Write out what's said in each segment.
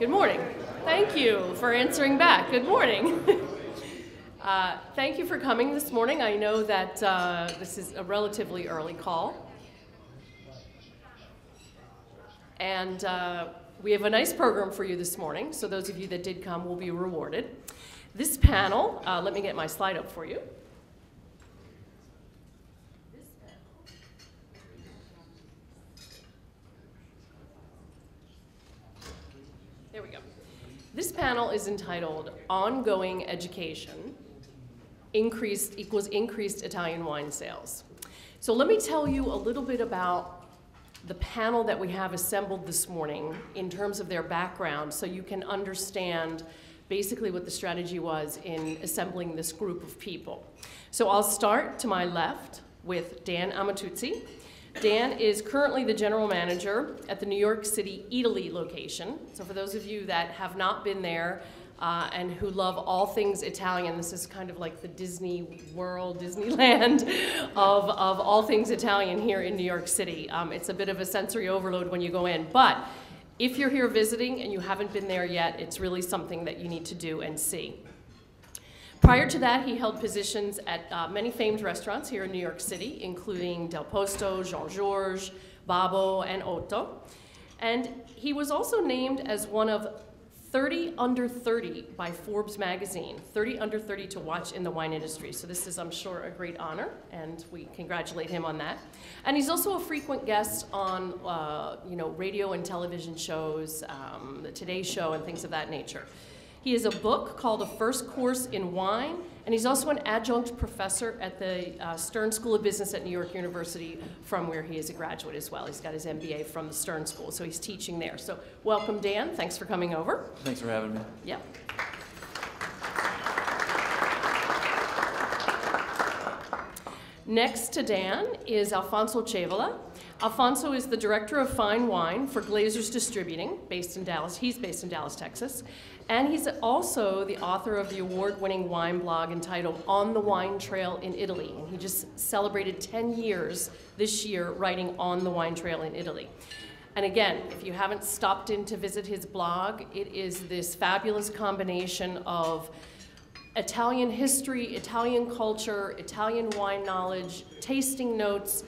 Good morning. Thank you for answering back. Good morning. Thank you for coming this morning. I know that this is a relatively early call. And we have a nice program for you this morning, so those of you that did come will be rewarded. This panel, let me get my slide up for you. There we go. This panel is entitled Ongoing Education Equals Increased Italian Wine Sales. So let me tell you a little bit about the panel that we have assembled this morning in terms of their background so you can understand basically what the strategy was in assembling this group of people. So I'll start to my left with Dan Amatuzzi. Dan is currently the general manager at the New York City Eataly location. So for those of you that have not been there and who love all things Italian, this is kind of like the Disney World, Disneyland of all things Italian here in New York City. It's a bit of a sensory overload when you go in, but if you're here visiting and you haven't been there yet, it's really something that you need to do and see. Prior to that, he held positions at many famed restaurants here in New York City, including Del Posto, Jean-Georges, Babbo, and Otto. And he was also named as one of 30 under 30 by Forbes magazine, 30 under 30 to watch in the wine industry. So this is, I'm sure, a great honor, and we congratulate him on that. And he's also a frequent guest on radio and television shows, the Today Show, and things of that nature. He has a book called A First Course in Wine, and he's also an adjunct professor at the Stern School of Business at New York University, from where he is a graduate as well. He's got his MBA from the Stern School, so he's teaching there. So welcome, Dan. Thanks for coming over. Thanks for having me. Yeah. Next to Dan is Alfonso Cevola. Alfonso is the Director of Fine Wine for Glazers Distributing, based in Dallas. He's based in Dallas, Texas. And he's also the author of the award-winning wine blog entitled On the Wine Trail in Italy. And he just celebrated 10 years this year writing On the Wine Trail in Italy. And again, if you haven't stopped in to visit his blog, it is this fabulous combination of Italian history, Italian culture, Italian wine knowledge, tasting notes,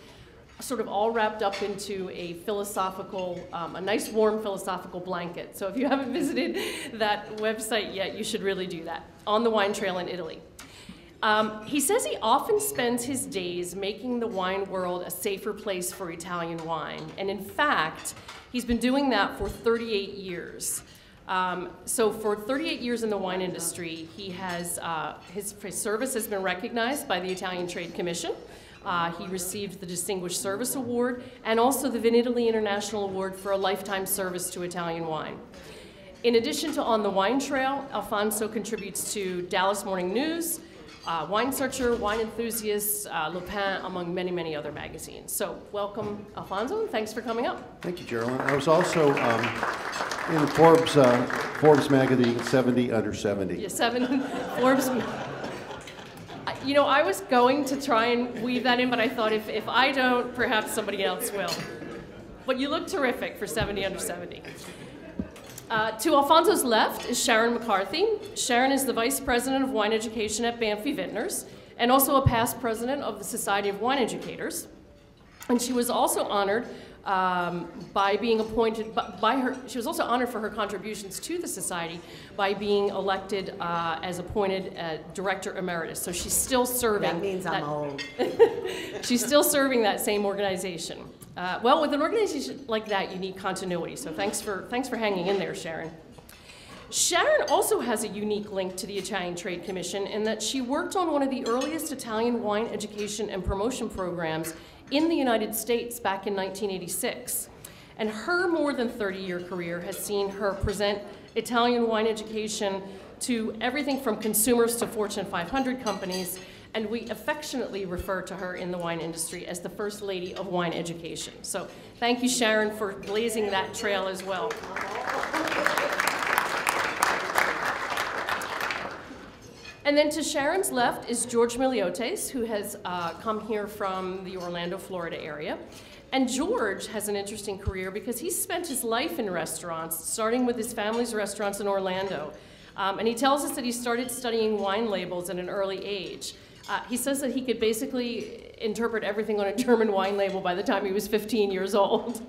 sort of all wrapped up into a philosophical, a nice warm philosophical blanket. So if you haven't visited that website yet, you should really do that. On the Wine Trail in Italy. He says he often spends his days making the wine world a safer place for Italian wine. And in fact, he's been doing that for 38 years. So for 38 years in the wine industry, he has, his service has been recognized by the Italian Trade Commission. He received the Distinguished Service Award and also the Vinitaly International Award for a lifetime service to Italian wine. In addition to On the Wine Trail, Alfonso contributes to Dallas Morning News, Wine Searcher, Wine Enthusiast, Le Pain, among many, many other magazines. So welcome, Alfonso, and thanks for coming up. Thank you, Geraldine. I was also in Forbes magazine 70 under 70. Yeah, Forbes. You know, I was going to try and weave that in, but I thought if I don't, perhaps somebody else will. But you look terrific for 70 under 70. To Alfonso's left is Sharon McCarthy. Sharon is the Vice President of Wine Education at Banffy Vintners, and also a past president of the Society of Wine Educators. And she was also honored by being appointed by her. She was also honored for her contributions to the society by being elected as appointed director emeritus. So she's still serving. That means I'm old. She's still serving that same organization. Well, with an organization like that, you need continuity. So thanks for hanging in there, Sharon. Sharon also has a unique link to the Italian Trade Commission in that she worked on one of the earliest Italian wine education and promotion programs in the United States back in 1986. And her more than 30-year career has seen her present Italian wine education to everything from consumers to Fortune 500 companies, and we affectionately refer to her in the wine industry as the First Lady of Wine Education. So thank you, Sharon, for blazing that trail as well. And then to Sharon's left is George Miliotes, who has come here from the Orlando, Florida area. And George has an interesting career because he spent his life in restaurants, starting with his family's restaurants in Orlando. And he tells us that he started studying wine labels at an early age. He says that he could basically interpret everything on a German wine label by the time he was 15 years old.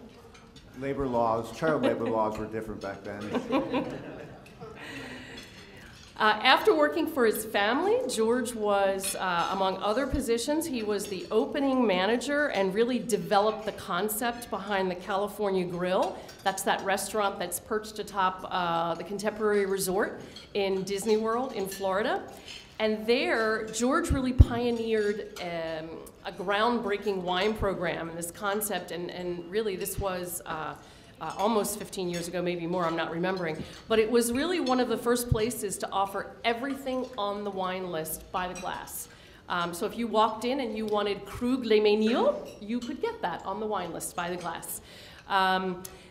Labor laws, child labor laws were different back then. After working for his family, George was, among other positions, he was the opening manager and really developed the concept behind the California Grill. That's that restaurant that's perched atop the Contemporary Resort in Disney World in Florida. And there, George really pioneered a groundbreaking wine program and this concept, and really this was almost 15 years ago, maybe more, I'm not remembering. But it was really one of the first places to offer everything on the wine list by the glass. So if you walked in and you wanted Krug Les Menil, you could get that on the wine list by the glass.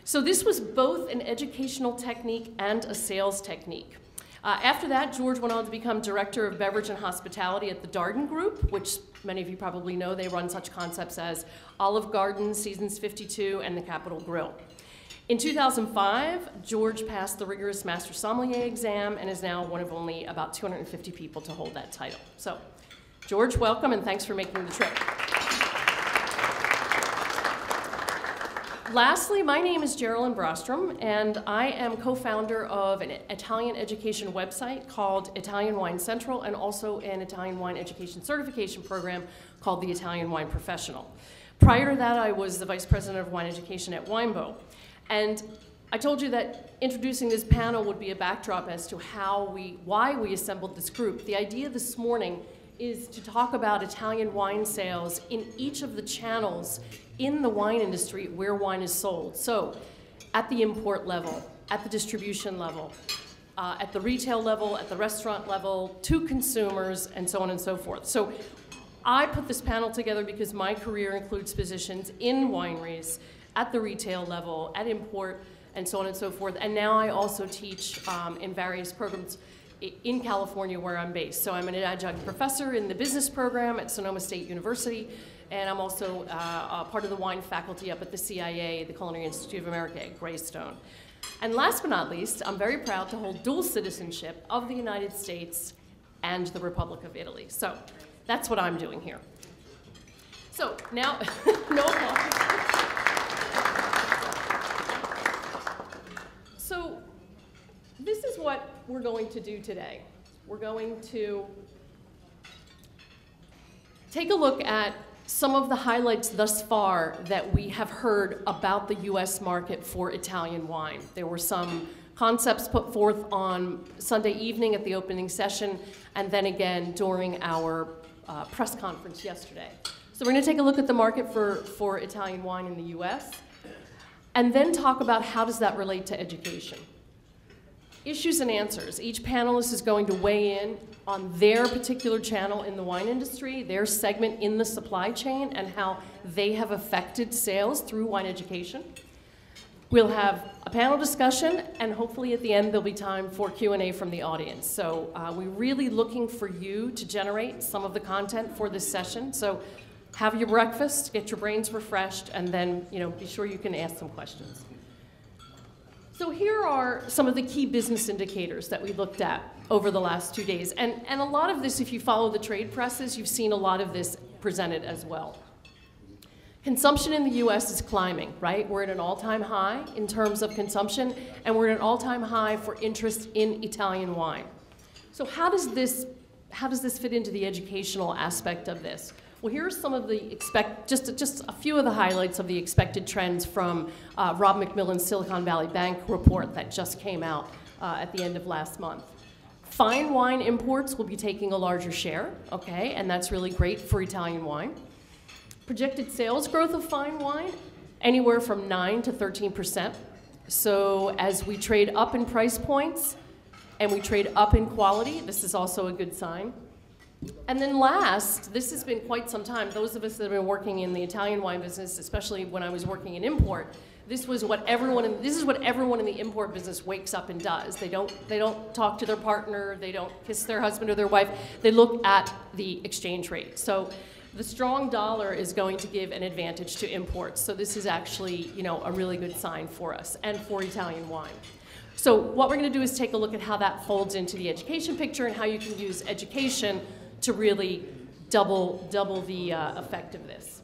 So this was both an educational technique and a sales technique. After that, George went on to become Director of Beverage and Hospitality at the Darden Group, which many of you probably know. They run such concepts as Olive Garden, Seasons 52, and the Capitol Grill. In 2005, George passed the rigorous Master Sommelier exam and is now one of only about 250 people to hold that title. So, George, welcome, and thanks for making the trip. Lastly, my name is Geraldine Brostrom, and I am co-founder of an Italian education website called Italian Wine Central, and also an Italian wine education certification program called the Italian Wine Professional. Prior to that, I was the Vice President of Wine Education at Winebow. And I told you that introducing this panel would be a backdrop as to why we assembled this group. The idea this morning is to talk about Italian wine sales in each of the channels in the wine industry where wine is sold. So, at the import level, at the distribution level, at the retail level, at the restaurant level, to consumers, and so on and so forth. So, I put this panel together because my career includes positions in wineries, at the retail level, at import, and so on and so forth. And now I also teach in various programs in California where I'm based. So I'm an adjunct professor in the business program at Sonoma State University, and I'm also part of the wine faculty up at the CIA, the Culinary Institute of America at Greystone. And last but not least, I'm very proud to hold dual citizenship of the United States and the Republic of Italy. So that's what I'm doing here. So now, no applause. So this is what we're going to do today. We're going to take a look at some of the highlights thus far that we have heard about the US market for Italian wine. There were some concepts put forth on Sunday evening at the opening session, and then again during our press conference yesterday. So we're going to take a look at the market for Italian wine in the US, and then talk about how does that relate to education. Issues and answers. Each panelist is going to weigh in on their particular channel in the wine industry, their segment in the supply chain, and how they have affected sales through wine education. We'll have a panel discussion, and hopefully at the end there'll be time for Q&A from the audience. So we're really looking for you to generate some of the content for this session. So have your breakfast, get your brains refreshed, and then be sure you can ask some questions. So here are some of the key business indicators that we looked at over the last 2 days. And a lot of this, if you follow the trade presses, you've seen a lot of this presented as well. Consumption in the US is climbing, right? We're at an all-time high in terms of consumption, and we're at an all-time high for interest in Italian wine. So how does this fit into the educational aspect of this? Well, here are some of the just a few of the highlights of the expected trends from Rob McMillan's Silicon Valley Bank report that just came out at the end of last month. Fine wine imports will be taking a larger share, okay, and that's really great for Italian wine. Projected sales growth of fine wine, anywhere from 9 to 13%. So as we trade up in price points and we trade up in quality, this is also a good sign. And then last, this has been quite some time, those of us that have been working in the Italian wine business, especially when I was working in import, this is what everyone in the import business wakes up and does. They don't talk to their partner, they don't kiss their husband or their wife, they look at the exchange rate. So the strong dollar is going to give an advantage to imports. So this is actually, you know, a really good sign for us and for Italian wine. So what we're going to do is take a look at how that folds into the education picture and how you can use education to really double the effect of this.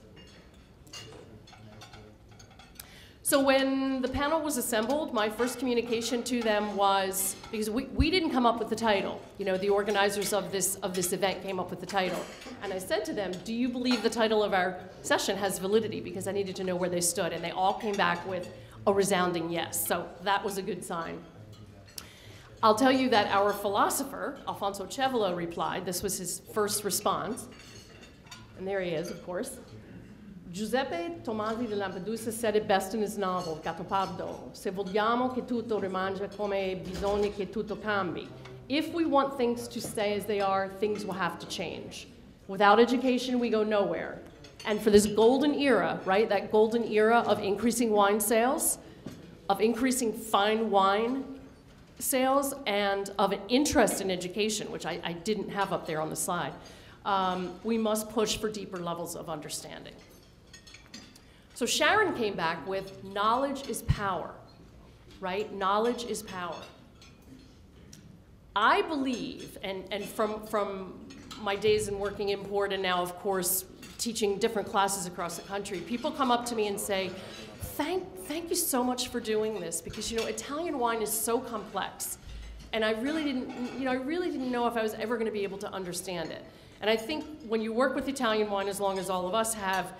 So when the panel was assembled, my first communication to them was, because we didn't come up with the title, you know, the organizers of this event came up with the title. And I said to them, do you believe the title of our session has validity? Because I needed to know where they stood. And they all came back with a resounding yes. So that was a good sign. I'll tell you that our philosopher, Alfonso Cevolo, replied. This was his first response. And there he is, of course. Giuseppe Tomasi di Lampedusa said it best in his novel, Gattopardo, se vogliamo che tutto rimanga come bisogna che tutto cambi. If we want things to stay as they are, things will have to change. Without education, we go nowhere. And for this golden era, right, that golden era of increasing wine sales, of increasing fine wine sales, and of an interest in education, which I didn't have up there on the slide, we must push for deeper levels of understanding. So Sharon came back with knowledge is power, right? Knowledge is power. I believe, and from my days in working in port and now, of course, teaching different classes across the country, people come up to me and say, thank you so much for doing this, because, you know, Italian wine is so complex. And I really didn't know if I was ever going to be able to understand it. And I think when you work with Italian wine, as long as all of us have,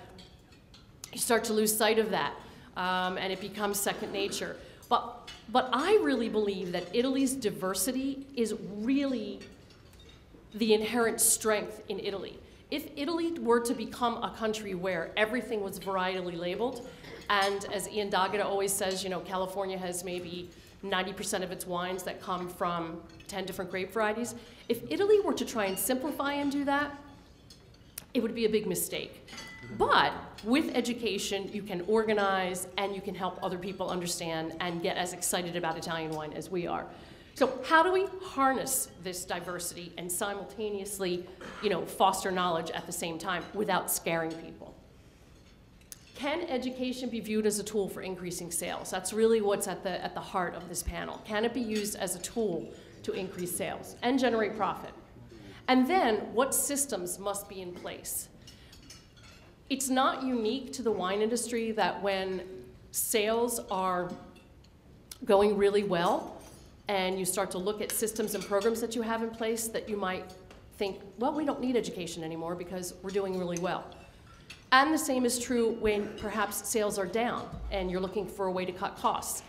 you start to lose sight of that, and it becomes second nature. But I really believe that Italy's diversity is really the inherent strength in Italy. If Italy were to become a country where everything was varietally labeled, and as Ian D'Agata always says, you know, California has maybe 90% of its wines that come from 10 different grape varieties. If Italy were to try and simplify and do that, it would be a big mistake. But with education, you can organize and you can help other people understand and get as excited about Italian wine as we are. So how do we harness this diversity and simultaneously, you know, foster knowledge at the same time without scaring people? Can education be viewed as a tool for increasing sales? That's really what's at the heart of this panel. Can it be used as a tool to increase sales and generate profit? And then, what systems must be in place? It's not unique to the wine industry that when sales are going really well and you start to look at systems and programs that you have in place, that you might think, well, we don't need education anymore because we're doing really well. And the same is true when perhaps sales are down and you're looking for a way to cut costs.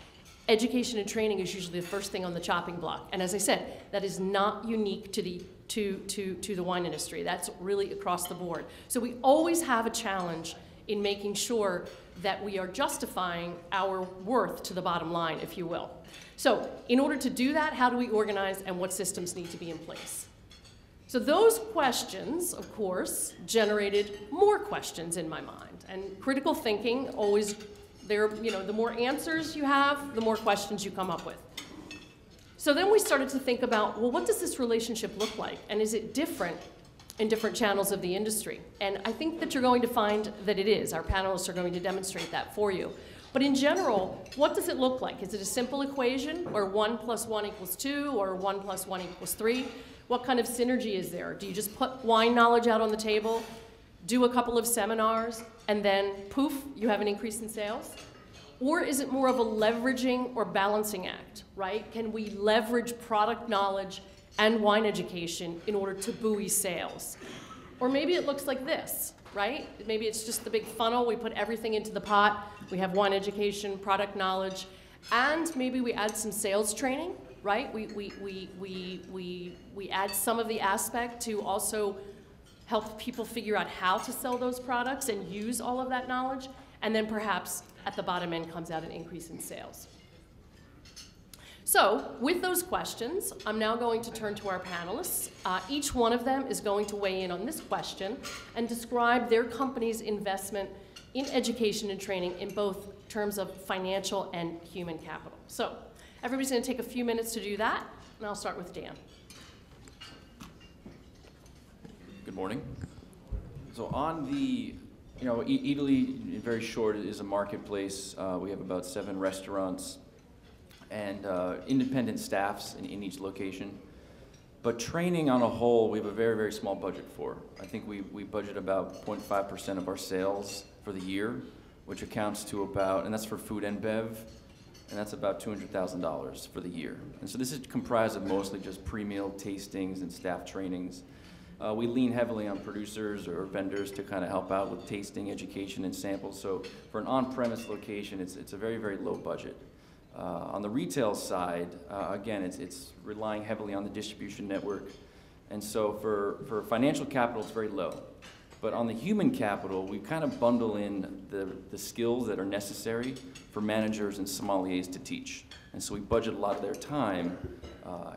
Education and training is usually the first thing on the chopping block. And as I said, that is not unique to the wine industry. That's really across the board. So we always have a challenge in making sure that we are justifying our worth to the bottom line, if you will. So in order to do that, how do we organize and what systems need to be in place? So those questions, of course, generated more questions in my mind. And critical thinking always, you know, the more answers you have, the more questions you come up with. So then we started to think about, well, what does this relationship look like? And is it different in different channels of the industry? And I think that you're going to find that it is. Our panelists are going to demonstrate that for you. But in general, what does it look like? Is it a simple equation where 1 + 1 = 2 or 1 + 1 = 3? What kind of synergy is there? Do you just put wine knowledge out on the table, do a couple of seminars, and then poof, you have an increase in sales? Or is it more of a leveraging or balancing act, right? Can we leverage product knowledge and wine education in order to buoy sales? Or maybe it looks like this, right? Maybe it's just the big funnel. We put everything into the pot. We have wine education, product knowledge, and maybe we add some sales training, right? We add some of the aspect to also help people figure out how to sell those products and use all of that knowledge. And then perhaps at the bottom end comes out an increase in sales. So with those questions, I'm now going to turn to our panelists. Each one of them is going to weigh in on this question and describe their company's investment in education and training in both terms of financial and human capital. So everybody's going to take a few minutes to do that, and I'll start with Dan. Good morning. So on the, Italy, in very short, is a marketplace. We have about 7 restaurants and independent staffs in each location. But training on a whole, we have a very, very small budget for. I think we budget about 0.5% of our sales for the year, which accounts to about, and that's for food and bev, and that's about $200,000 for the year. And so this is comprised of mostly just pre-meal tastings and staff trainings. We lean heavily on producers or vendors to kind of help out with tasting, education, and samples. So for an on-premise location, it's a very, very low budget. On the retail side, again, it's relying heavily on the distribution network. And so for financial capital, it's very low. But on the human capital, we kind of bundle in the skills that are necessary for managers and sommeliers to teach. And so we budget a lot of their time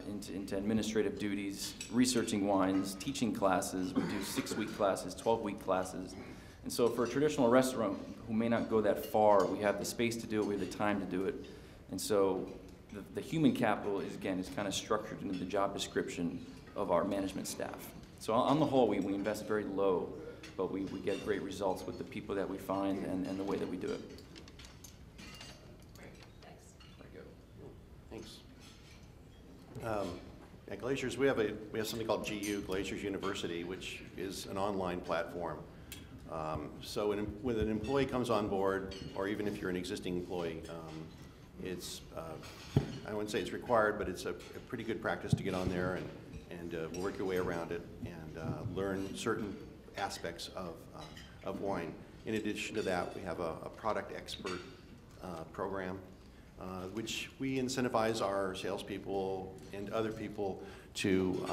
into administrative duties, researching wines, teaching classes. We do 6-week classes, 12-week classes. And so for a traditional restaurant who may not go that far, we have the space to do it, we have the time to do it. And so the human capital is kind of structured into the job description of our management staff. So on the whole, we invest very low, but we get great results with the people that we find and the way that we do it. Great, thanks. Thanks. At Glazier's, we have something called GU, Glazier's University, which is an online platform. So when an employee comes on board, or even if you're an existing employee, it's, I wouldn't say it's required, but it's a pretty good practice to get on there and work your way around it and learn certain aspects of wine. In addition to that, we have a product expert program, which we incentivize our salespeople and other people to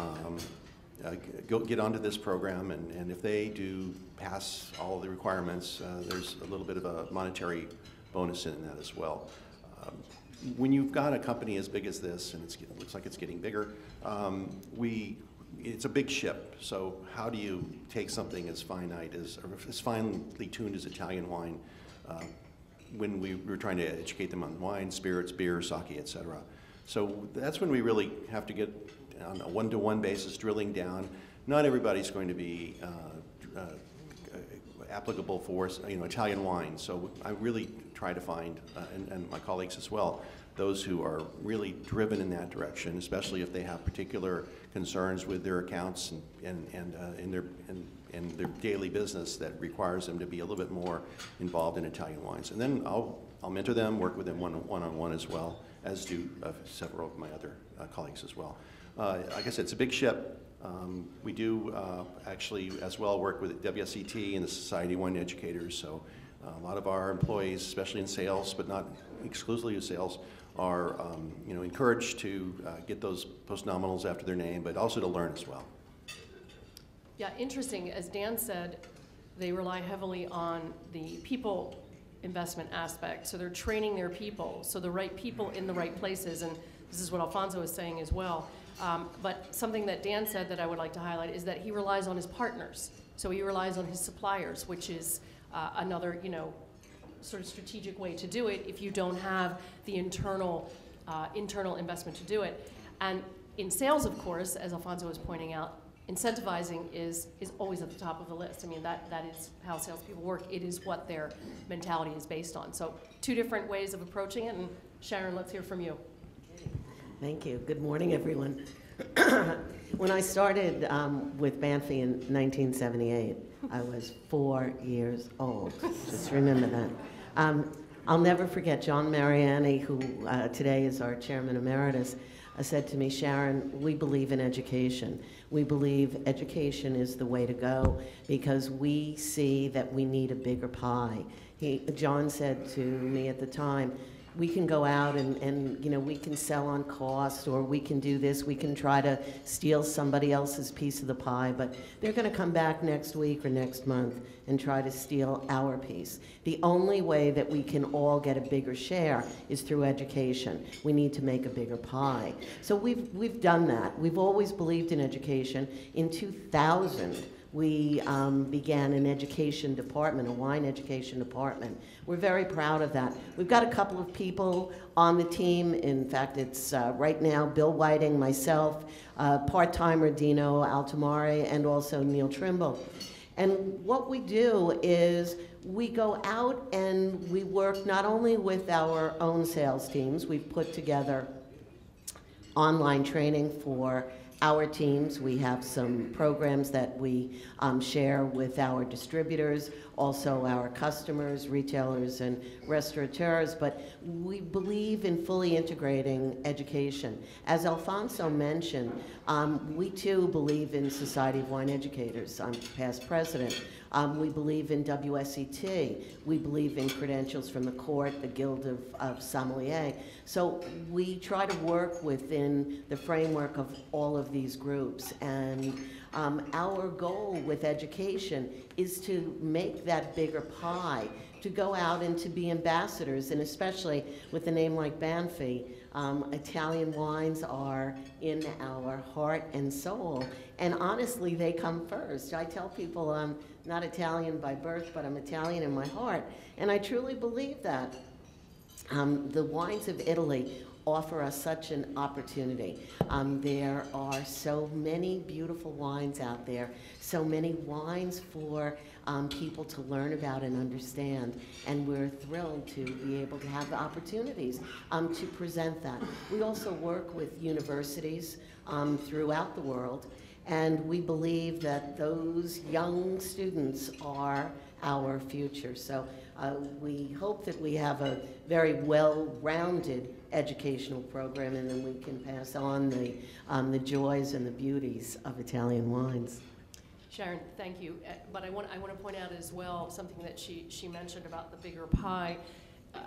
go get onto this program, and if they do pass all the requirements, there's a little bit of a monetary bonus in that as well. When you've got a company as big as this, and it looks like it's getting bigger, it's a big ship. So how do you take something as finite or as finely tuned as Italian wine when we were trying to educate them on wine, spirits, beer, sake, etc. So that's when we really have to get on a one-to-one basis, drilling down. Not everybody's going to be applicable for Italian wine. So I really try to find, and my colleagues as well, those who are really driven in that direction, especially if they have particular concerns with their accounts and in their daily business that requires them to be a little bit more involved in Italian wines. And then I'll mentor them, work with them one-on-one as well, as do several of my other colleagues as well. Like I said, it's a big ship. We do actually as well work with WSET and the Society of Wine Educators, so a lot of our employees, especially in sales, but not exclusively in sales, are encouraged to get those post-nominals after their name, but also to learn as well. Yeah, interesting. As Dan said, they rely heavily on the people investment aspect. So they're training their people, so the right people in the right places, and this is what Alfonso is saying as well. But something that Dan said that I would like to highlight is that he relies on his partners. So he relies on his suppliers, which is another, sort of strategic way to do it if you don't have the internal investment to do it. And in sales, of course, as Alfonso was pointing out, incentivizing is always at the top of the list. I mean, that is how salespeople work. It is what their mentality is based on. So 2 different ways of approaching it, and Sharon, let's hear from you. Thank you. Good morning, everyone. When I started with Banfi in 1978, I was 4 years old. Just remember that. I'll never forget John Mariani, who today is our chairman emeritus, said to me, Sharon, we believe in education. We believe education is the way to go because we see that we need a bigger pie. John said to me at the time, we can go out and we can sell on cost, or we can do this, we can try to steal somebody else's piece of the pie, but they're going to come back next week or next month and try to steal our piece. The only way that we can all get a bigger share is through education. We need to make a bigger pie. So we've done that. We've always believed in education. In 2000, we began an education department, a wine education department. We're very proud of that. We've got a couple of people on the team. In fact, it's right now Bill Whiting, myself, part-timer Dino Altamare, and also Neil Trimble. And what we do is we go out and we work not only with our own sales teams, we've put together online training for our teams. We have some programs that we share with our distributors, also our customers, retailers, and restaurateurs, but we believe in fully integrating education. As Alfonso mentioned, we too believe in Society of Wine Educators. I'm past president. We believe in WSET. We believe in credentials from the court, the Guild of Sommelier. So we try to work within the framework of all of these groups. And our goal with education is to make that bigger pie, to go out and to be ambassadors, and especially with a name like Banfi, Italian wines are in our heart and soul, and honestly, they come first. I tell people I'm not Italian by birth, but I'm Italian in my heart, and I truly believe that. The wines of Italy offer us such an opportunity. There are so many beautiful wines out there, so many wines for people to learn about and understand, and we're thrilled to be able to have the opportunities to present that. We also work with universities throughout the world, and we believe that those young students are our future. So we hope that we have a very well-rounded educational program, and then we can pass on the joys and the beauties of Italian wines. Sharon, thank you. But I want to point out as well something that she mentioned about the bigger pie.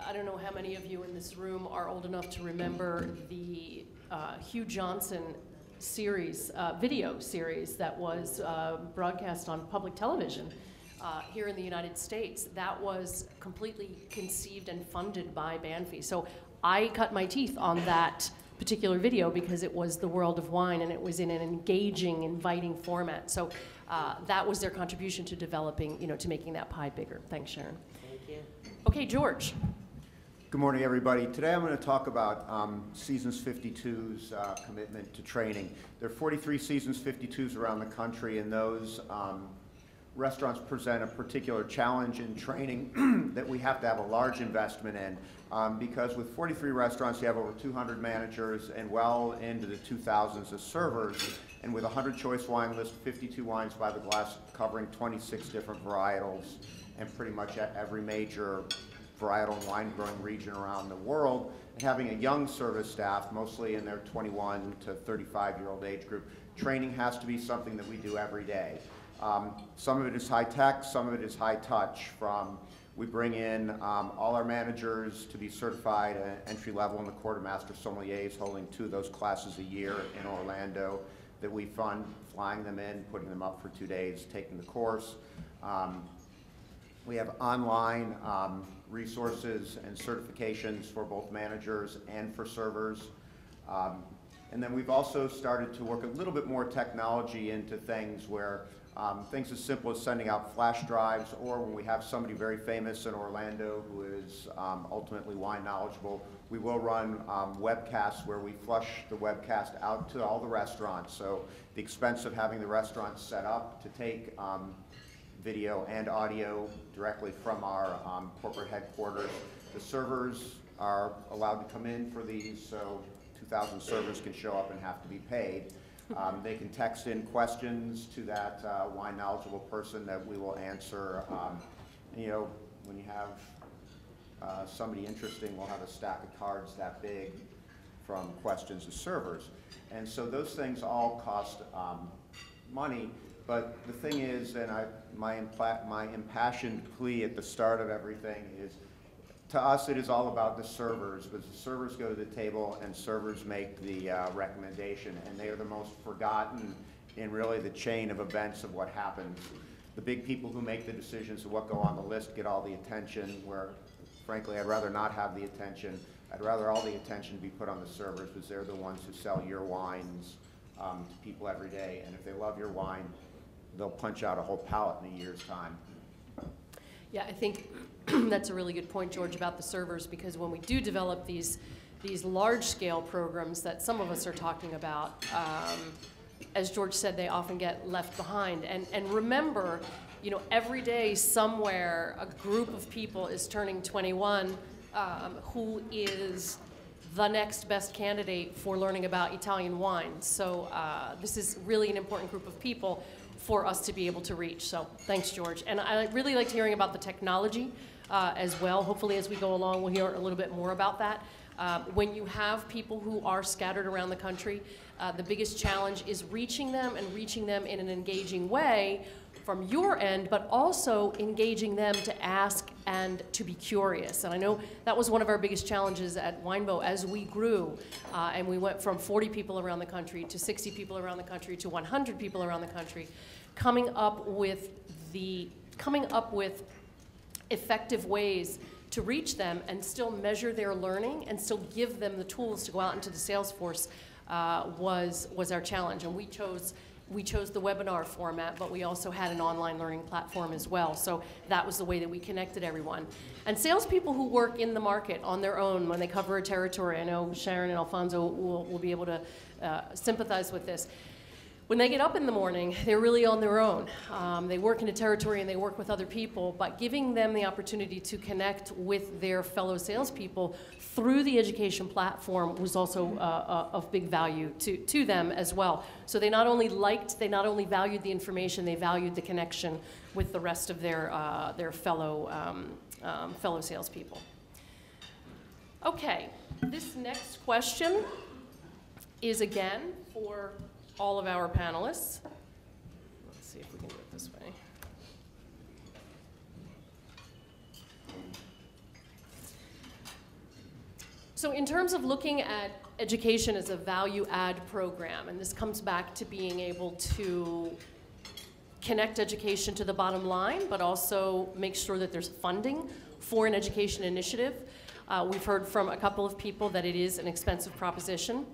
I don't know how many of you in this room are old enough to remember the Hugh Johnson series, video series that was broadcast on public television here in the United States. That was completely conceived and funded by Banfi. So I cut my teeth on that particular video because it was the world of wine and it was in an engaging, inviting format. So that was their contribution to developing, to making that pie bigger. Thanks, Sharon. Thank you. Okay, George. Good morning, everybody. Today I'm going to talk about Seasons 52's commitment to training. There are 43 Seasons 52s around the country, and those restaurants present a particular challenge in training that we have to have a large investment in, because with 43 restaurants you have over 200 managers and well into the 2000s of servers, and with a 100 choice wine list, 52 wines by the glass covering 26 different varietals and pretty much every major varietal and wine growing region around the world, and having a young service staff, mostly in their 21 to 35-year-old age group. Training has to be something that we do every day. Some of it is high tech, some of it is high touch. We bring in all our managers to be certified at entry level in the quartermaster sommeliers, holding 2 of those classes a year in Orlando that we fund, flying them in, putting them up for 2 days, taking the course. We have online resources and certifications for both managers and for servers. And then we've also started to work a little bit more technology into things where things as simple as sending out flash drives, or when we have somebody very famous in Orlando who is ultimately wine knowledgeable, we will run webcasts where we flush the webcast out to all the restaurants. So the expense of having the restaurants set up to take video and audio directly from our corporate headquarters. The servers are allowed to come in for these, so 2,000 servers can show up and have to be paid. They can text in questions to that wine knowledgeable person that we will answer. When you have somebody interesting, we'll have a stack of cards that big from questions to servers. And so those things all cost money. But the thing is, and my impassioned plea at the start of everything is, to us it is all about the servers, because the servers go to the table and servers make the recommendation, and they are the most forgotten in really the chain of events of what happens. The big people who make the decisions of what go on the list get all the attention, where frankly I'd rather not have the attention. I'd rather all the attention be put on the servers, because they're the ones who sell your wines to people every day, and if they love your wine, they'll punch out a whole pallet in a year's time. Yeah, I think that's a really good point, George, about the servers, because when we do develop these large-scale programs that some of us are talking about, as George said, they often get left behind. And remember you know, every day somewhere a group of people is turning 21 who is the next best candidate for learning about Italian wine. So this is really an important group of people for us to be able to reach. So thanks, George. And I really liked hearing about the technology as well. Hopefully as we go along, we'll hear a little bit more about that. When you have people who are scattered around the country, the biggest challenge is reaching them and reaching them in an engaging way from your end, but also engaging them to ask and to be curious. And I know that was one of our biggest challenges at WineBo as we grew, and we went from 40 people around the country to 60 people around the country to 100 people around the country, coming up with effective ways to reach them and still measure their learning and still give them the tools to go out into the sales force was our challenge. And we chose the webinar format, but we also had an online learning platform as well. So that was the way that we connected everyone. And salespeople who work in the market on their own when they cover a territory, I know Sharon and Alfonso will be able to sympathize with this. When they get up in the morning, they're really on their own. They work in a territory and they work with other people, but giving them the opportunity to connect with their fellow salespeople through the education platform was also of big value to them as well. So they not only valued the information, they valued the connection with the rest of their fellow salespeople. Okay, this next question is again for all of our panelists. Let's see if we can do it this way. So in terms of looking at education as a value-add program, and this comes back to being able to connect education to the bottom line, but also make sure that there's funding for an education initiative. We've heard from a couple of people that it is an expensive proposition.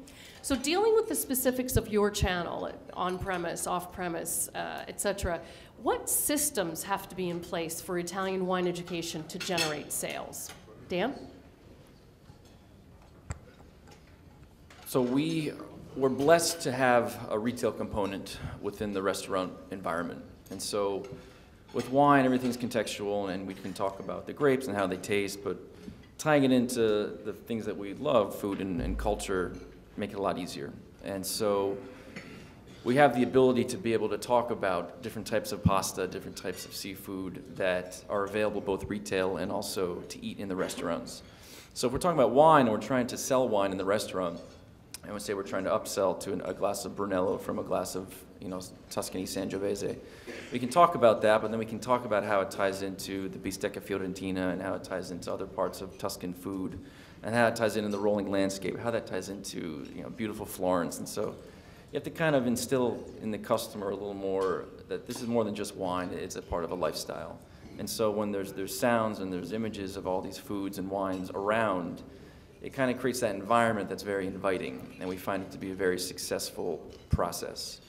So dealing with the specifics of your channel, on-premise, off-premise, et cetera, what systems have to be in place for Italian wine education to generate sales? Dan? So we're blessed to have a retail component within the restaurant environment. And so with wine, everything's contextual, and we can talk about the grapes and how they taste, but tying it into the things that we love, food and culture, make it a lot easier. And so we have the ability to be able to talk about different types of pasta, different types of seafood that are available both retail and also to eat in the restaurants. So if we're talking about wine and we're trying to sell wine in the restaurant, I would say we're trying to upsell to a glass of Brunello from a glass of, Tuscany Sangiovese. We can talk about that, but then we can talk about how it ties into the bistecca fiorentina and how it ties into other parts of Tuscan food, and how it ties into the rolling landscape, how that ties into beautiful Florence. And so you have to kind of instill in the customer a little more that this is more than just wine, it's a part of a lifestyle. And so when there's sounds and there's images of all these foods and wines around, it kind of creates that environment that's very inviting, and we find it to be a very successful process.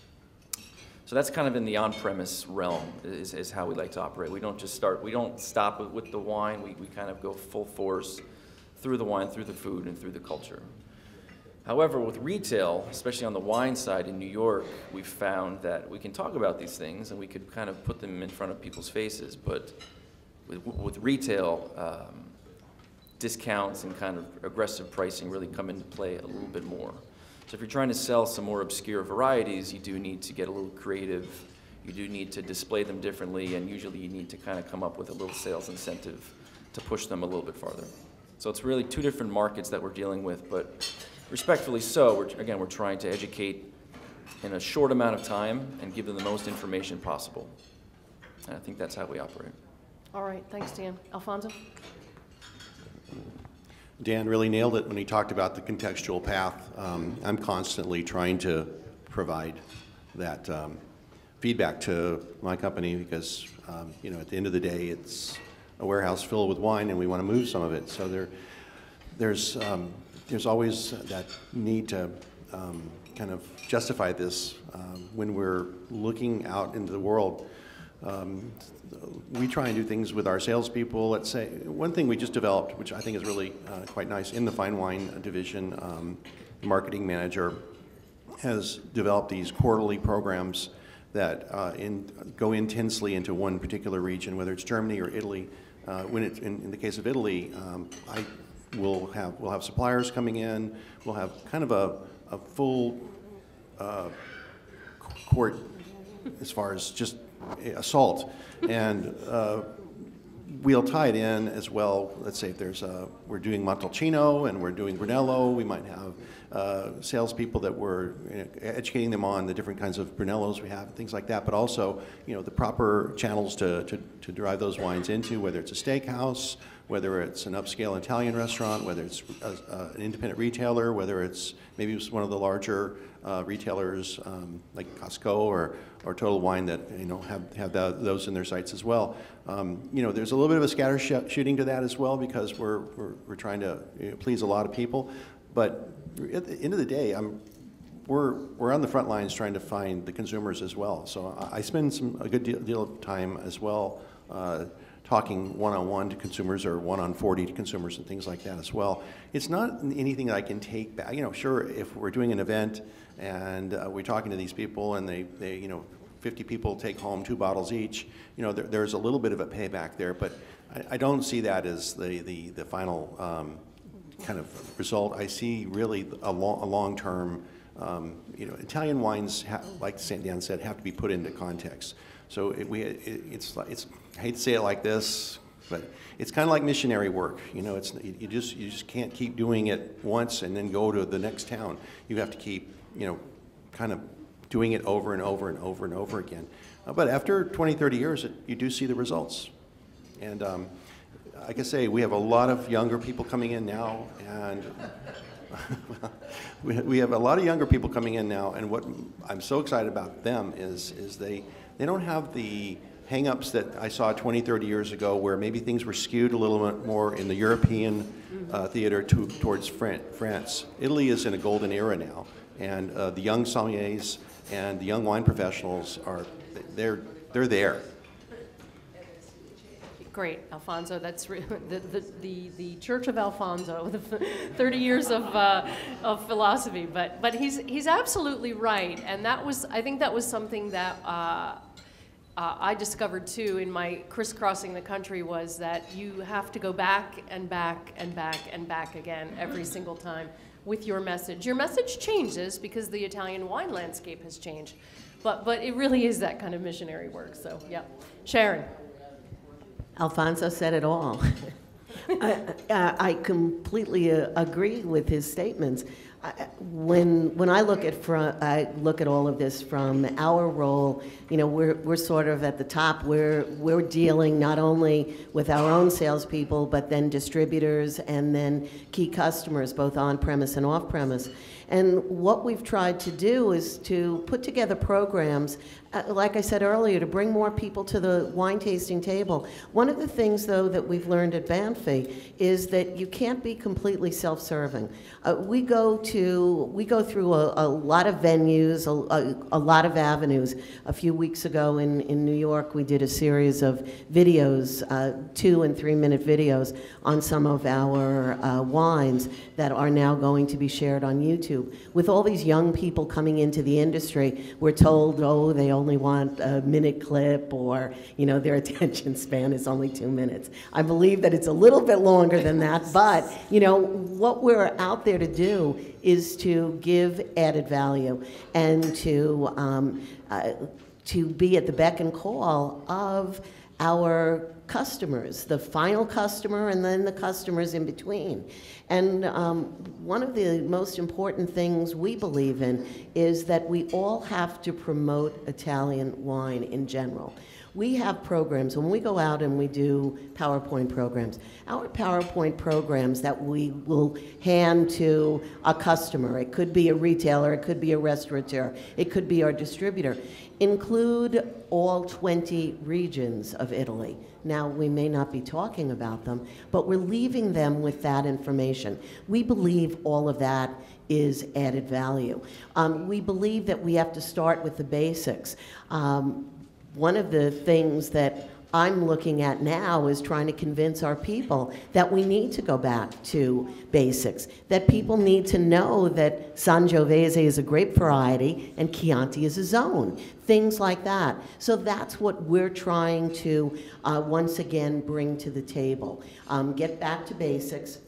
So that's kind of in the on-premise realm is how we like to operate. We don't stop with the wine, we kind of go full force through the wine, through the food, and through the culture. However, with retail, especially on the wine side in New York, we've found that we can talk about these things and we could kind of put them in front of people's faces, but with retail, discounts and kind of aggressive pricing really come into play a little bit more. So if you're trying to sell some more obscure varieties, you do need to get a little creative, you do need to display them differently, and usually you need to kind of come up with a little sales incentive to push them a little bit farther. So it's really two different markets that we're dealing with, but respectfully so, we're trying to educate in a short amount of time and give them the most information possible. And I think that's how we operate. All right, thanks, Dan. Alfonso? Dan really nailed it when he talked about the contextual path. I'm constantly trying to provide that feedback to my company because, at the end of the day, it's a warehouse filled with wine and we want to move some of it. So there's always that need to kind of justify this when we're looking out into the world. We try and do things with our salespeople. Let's say one thing we just developed, which I think is really quite nice, in the fine wine division, the marketing manager has developed these quarterly programs that go intensely into one particular region, whether it's Germany or Italy. When it's in the case of Italy, we'll have suppliers coming in. We'll have kind of a full court as far as just assault, and we'll tie it in as well. Let's say if we're doing Montalcino and we're doing Brunello, we might have salespeople that we're educating them on the different kinds of Brunellos we have, things like that, but also, the proper channels to drive those wines into, whether it's a steakhouse, whether it's an upscale Italian restaurant, whether it's an independent retailer, whether it's maybe it's one of the larger retailers like Costco or Total Wine that have those in their sites as well. There's a little bit of a scatter shooting to that as well, because we're trying to please a lot of people, but at the end of the day, we're on the front lines trying to find the consumers as well. So I spend a good deal of time as well talking one-on-one to consumers or one-on-40 to consumers and things like that as well. It's not anything that I can take back. Sure, if we're doing an event and we're talking to these people and they 50 people take home 2 bottles each, there's a little bit of a payback there, but I don't see that as the final kind of result. I see really a long-term, Italian wines, like Dan said, have to be put into context. So it's I hate to say it like this, but it's kind of like missionary work. You just can't keep doing it once and then go to the next town. You have to keep, kind of doing it over and over and over and over again. But after 20, 30 years, you do see the results. And like I say, we have a lot of younger people coming in now, and we have a lot of younger people coming in now, and what I'm so excited about them is they don't have the hang-ups that I saw 20, 30 years ago, where maybe things were skewed a little bit more in the European theater towards France. Italy is in a golden era now, and the young sommeliers and the young wine professionals they're there. Great, Alfonso. That's the Church of Alfonso, the 30 years of philosophy. But he's absolutely right, and I think that was something that I discovered too in my crisscrossing the country, was that you have to go back and back and back and back again every single time with your message. Your message changes because the Italian wine landscape has changed, but it really is that kind of missionary work. So yeah, Sharon. Alfonso said it all. I completely agree with his statements. When I look at all of this from our role, we're sort of at the top. We're dealing not only with our own salespeople, but then distributors and then key customers, both on-premise and off-premise. And what we've tried to do is to put together programs, like I said earlier, to bring more people to the wine tasting table. One of the things, though, that we've learned at Banfi is that you can't be completely self-serving. We go through a lot of venues, a lot of avenues. A few weeks ago in New York, we did a series of videos, 2- and 3-minute videos on some of our wines that are now going to be shared on YouTube. With all these young people coming into the industry, we're told, oh, they only want a minute clip, or their attention span is only 2 minutes. I believe that it's a little bit longer than that, but what we're out there to do is to give added value and to be at the beck and call of our customers, the final customer and then the customers in between. And one of the most important things we believe in is that we all have to promote Italian wine in general. We have programs, when we go out and we do PowerPoint programs, our PowerPoint programs that we will hand to a customer, it could be a retailer, it could be a restaurateur, it could be our distributor, include all 20 regions of Italy. Now, we may not be talking about them, but we're leaving them with that information. We believe all of that is added value. We believe that we have to start with the basics. One of the things that I'm looking at now is trying to convince our people that we need to go back to basics, that people need to know that Sangiovese is a grape variety and Chianti is a zone, things like that. So that's what we're trying to, once again, bring to the table. Get back to basics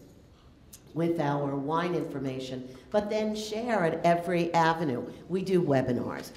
with our wine information, but then share at every avenue. We do webinars.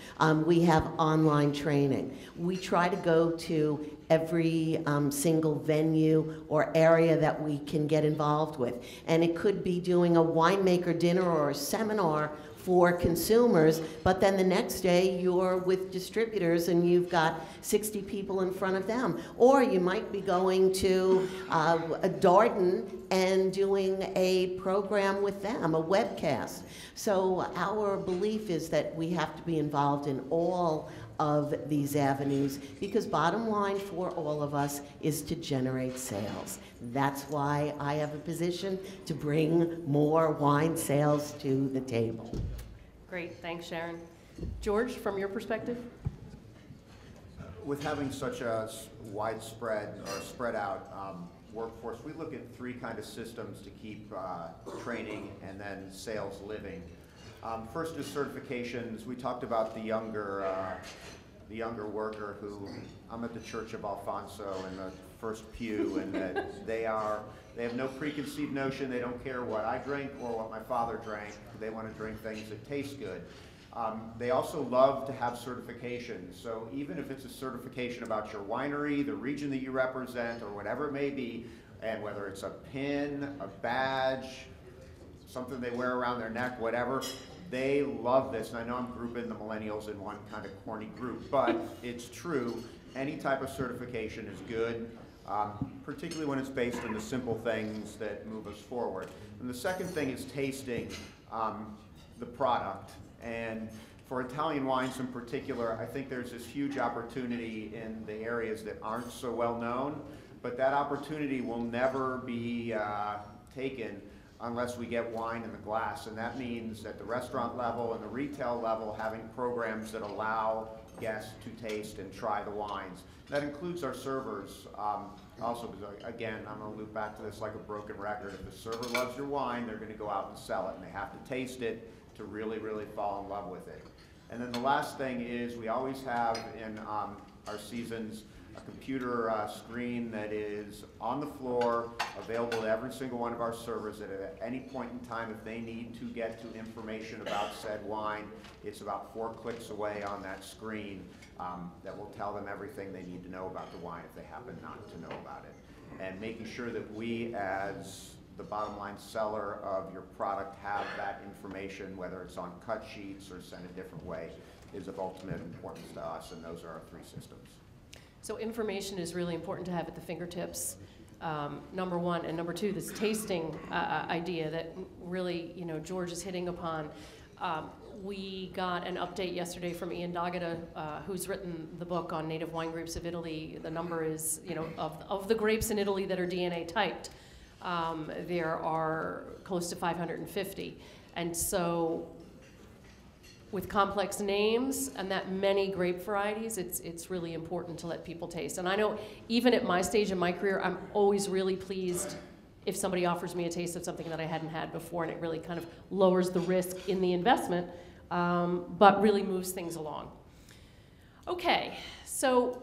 We have online training. We try to go to every single venue or area that we can get involved with. And it could be doing a winemaker dinner or a seminar for consumers, but then the next day you're with distributors and you've got 60 people in front of them. Or you might be going to a Darden and doing a program with them, a webcast. So our belief is that we have to be involved in all of these avenues, because bottom line for all of us is to generate sales. That's why I have a position to bring more wine sales to the table. Great, thanks, Sharon. George, from your perspective? With having such a widespread or spread out workforce, we look at three kind of systems to keep training and then sales living. First is certifications. We talked about the younger worker who, I'm at the Church of Alfonso in the first pew, and that they have no preconceived notion. They don't care what I drink or what my father drank. They want to drink things that taste good. They also love to have certifications. So even if it's a certification about your winery, the region that you represent, or whatever it may be, and whether it's a pin, a badge, something they wear around their neck, whatever, they love this. And I know I'm grouping the millennials in one kind of corny group, but it's true. Any type of certification is good, particularly when it's based on the simple things that move us forward. And the second thing is tasting the product. And for Italian wines in particular, I think there's this huge opportunity in the areas that aren't so well known, but that opportunity will never be taken unless we get wine in the glass. And that means at the restaurant level and the retail level, having programs that allow guests to taste and try the wines. That includes our servers. Also, because again, I'm going to loop back to this like a broken record. If the server loves your wine, they're going to go out and sell it, and they have to taste it to really, really fall in love with it. And then the last thing is we always have in our seasons a computer screen that is on the floor, available to every single one of our servers that at any point in time, if they need to get to information about said wine, it's about 4 clicks away on that screen that will tell them everything they need to know about the wine if they happen not to know about it. And making sure that we, as the bottom line seller of your product, have that information, whether it's on cut sheets or sent a different way, is of ultimate importance to us, and those are our 3 systems. So information is really important to have at the fingertips, number one. And number two, this tasting idea that really, George is hitting upon. We got an update yesterday from Ian D'Agata, who's written the book on native wine grapes of Italy. The number is, of the grapes in Italy that are DNA typed, there are close to 550. And so with complex names and that many grape varieties, it's really important to let people taste. And I know even at my stage in my career, I'm always really pleased if somebody offers me a taste of something that I hadn't had before, and it really kind of lowers the risk in the investment, but really moves things along. Okay, so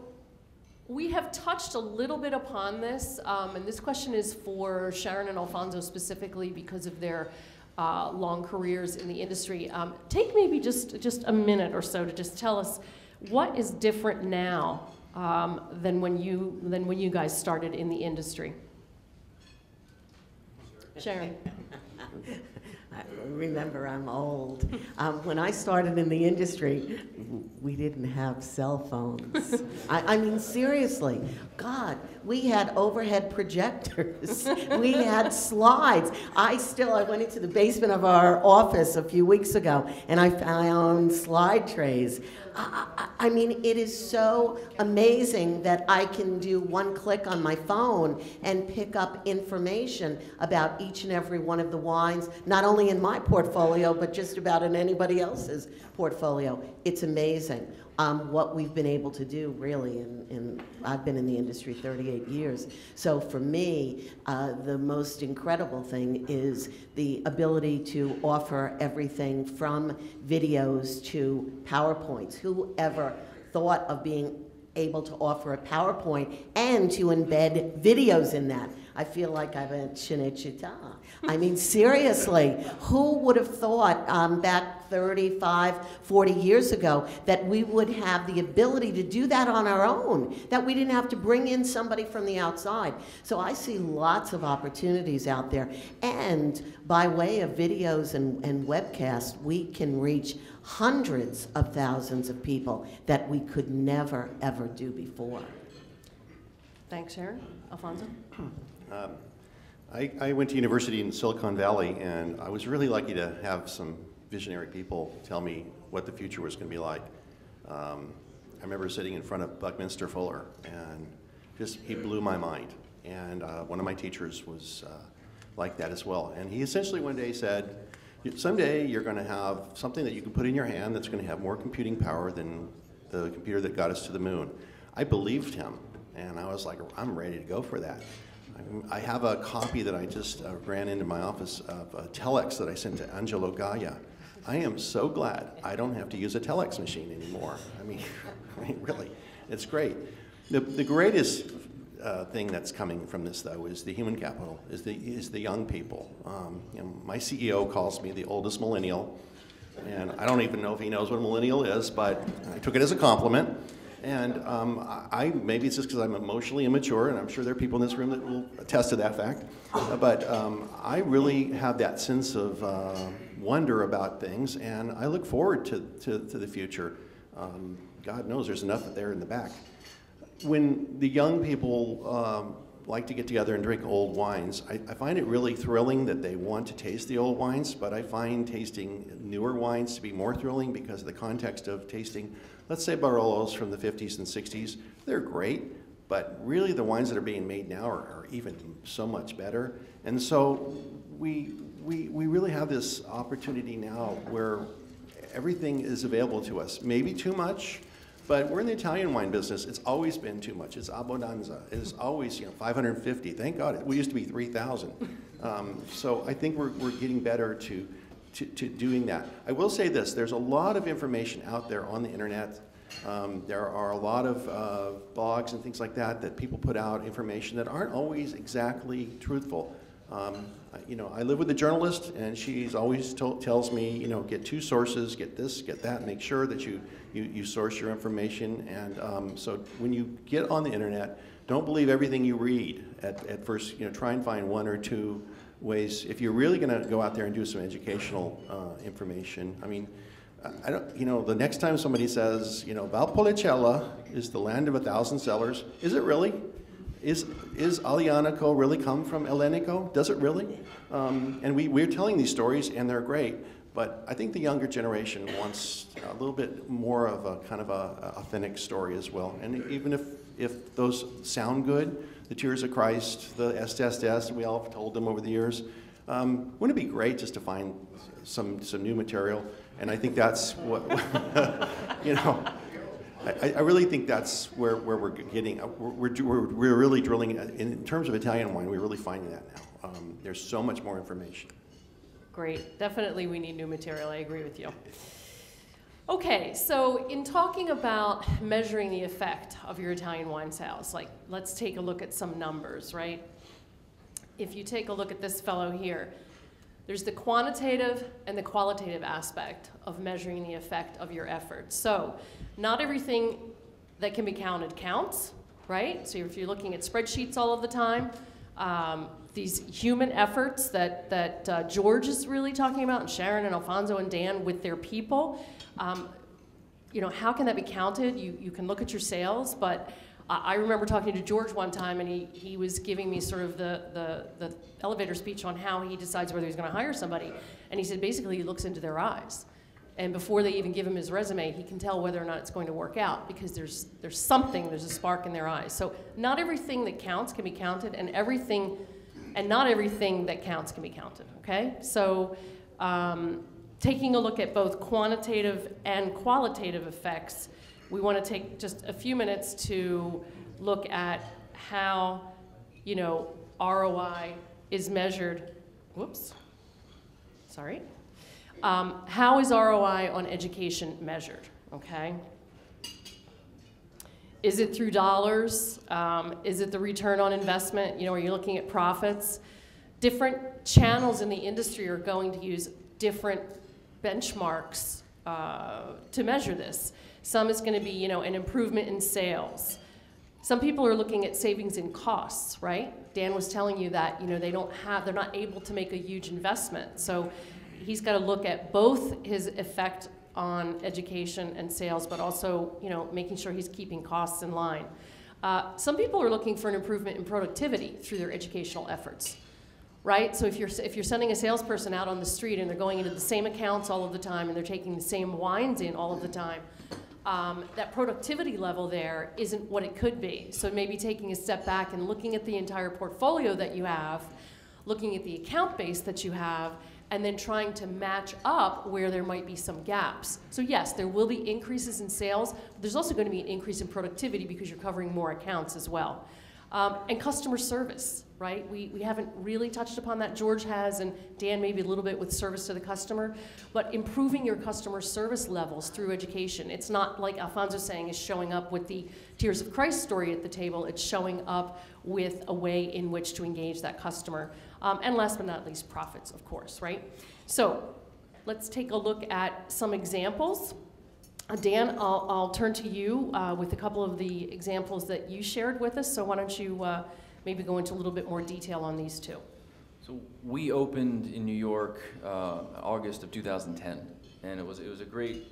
we have touched a little bit upon this, and this question is for Sharon and Alfonso specifically because of their long careers in the industry. Take maybe just a minute or so to just tell us what is different now than when you guys started in the industry. Sharon. Remember, I'm old. When I started in the industry, we didn't have cell phones. I mean, seriously, God, we had overhead projectors. We had slides. I went into the basement of our office a few weeks ago, and I found slide trays. I mean, it is so amazing that I can do one click on my phone and pick up information about each and every one of the wines, not only only in my portfolio, but just about in anybody else's portfolio. It's amazing what we've been able to do, really, I've been in the industry 38 years. So for me, the most incredible thing is the ability to offer everything from videos to PowerPoints. Whoever thought of being able to offer a PowerPoint and to embed videos in that? I feel like I'm at Cinecittà. I mean, seriously, who would have thought back 35, 40 years ago that we would have the ability to do that on our own, that we didn't have to bring in somebody from the outside? So I see lots of opportunities out there. And by way of videos and webcasts, we can reach hundreds of thousands of people that we could never, ever do before. Thanks, Sharon. Alfonso? I went to university in Silicon Valley, and I was really lucky to have some visionary people tell me what the future was going to be like. I remember sitting in front of Buckminster Fuller, and he blew my mind. And one of my teachers was like that as well. And he essentially one day said, someday you're going to have something that you can put in your hand that's going to have more computing power than the computer that got us to the moon. I believed him, and I was like, I'm ready to go for that. I have a copy that I just ran into my office of a telex that I sent to Angelo Gaia. I am so glad I don't have to use a telex machine anymore. I mean really, it's great. The greatest thing that's coming from this, though, is the human capital, is the young people. My CEO calls me the oldest millennial, and I don't even know if he knows what a millennial is, but I took it as a compliment. And maybe it's just because I'm emotionally immature, and I'm sure there are people in this room that will attest to that fact. But I really have that sense of wonder about things, and I look forward to the future. God knows there's enough there in the back. When the young people like to get together and drink old wines, I find it really thrilling that they want to taste the old wines, but I find tasting newer wines to be more thrilling because of the context of tasting, let's say, Barolos from the 50s and 60s. They're great, but really the wines that are being made now are even so much better. And so we really have this opportunity now where everything is available to us. Maybe too much, but we're in the Italian wine business. It's always been too much. It's abbondanza. It's always 550. Thank God. We used to be 3,000. So I think we're getting better to doing that. I will say this. There's a lot of information out there on the internet. There are a lot of blogs and things like that people put out information that aren't always exactly truthful. I live with a journalist, and she's always tells me, get two sources, get this, get that, make sure that you source your information. And so when you get on the internet, don't believe everything you read at first. Try and find one or two ways. If you're really going to go out there and do some educational information, I mean, the next time somebody says, Valpolicella is the land of 1,000 cellars, is it really? Is Aglianico really come from Ellenico? Does it really? And we're telling these stories, and they're great, but I think the younger generation wants a little bit more of a kind of a authentic story as well. And even if those sound good, the Tears of Christ, the Estes, we all have told them over the years, wouldn't it be great just to find some new material? And I think that's what, I really think that's where we're getting. We're really drilling in terms of Italian wine. We're really finding that now. There's so much more information. Great. Definitely we need new material. I agree with you. Okay, so in talking about measuring the effect of your Italian wine sales, let's take a look at some numbers, right? If you take a look at this fellow here, there's the quantitative and the qualitative aspect of measuring the effect of your efforts. So not everything that can be counted counts, right? So if you're looking at spreadsheets all of the time, these human efforts that George is really talking about, and Sharon and Alfonso and Dan with their people, how can that be counted? You can look at your sales, but I remember talking to George one time, and he was giving me sort of the elevator speech on how he decides whether he's going to hire somebody. And he said basically he looks into their eyes. And before they even give him his resume, he can tell whether or not it's going to work out because there's a spark in their eyes. So not everything that counts can be counted, and not everything that counts can be counted, okay? So taking a look at both quantitative and qualitative effects, we want to take just a few minutes to look at how, ROI is measured. Whoops. Sorry. How is ROI on education measured? Okay. Is it through dollars? Is it the return on investment? Are you looking at profits? Different channels in the industry are going to use different benchmarks to measure this. Some is going to be, an improvement in sales. Some people are looking at savings in costs, right? Dan was telling you that, they're not able to make a huge investment. So he's got to look at both his effect on education and sales, but also, making sure he's keeping costs in line. Some people are looking for an improvement in productivity through their educational efforts, right? So if you're sending a salesperson out on the street and they're going into the same accounts all of the time and they're taking the same wines in all of the time, that productivity level there isn't what it could be. So maybe taking a step back and looking at the entire portfolio that you have, looking at the account base that you have, and then trying to match up where there might be some gaps. So yes, there will be increases in sales, but there's also going to be an increase in productivity because you're covering more accounts as well. And customer service, right? We haven't really touched upon that. George has, and Dan maybe a little bit with service to the customer, but improving your customer service levels through education. It's not like Alfonso's saying is showing up with the Tears of Christ story at the table. It's showing up with a way in which to engage that customer. And last but not least, profits, of course, right? So let's take a look at some examples. Dan, I'll turn to you with a couple of the examples that you shared with us. So why don't you maybe go into a little bit more detail on these two. So we opened in New York August of 2010, and it was a great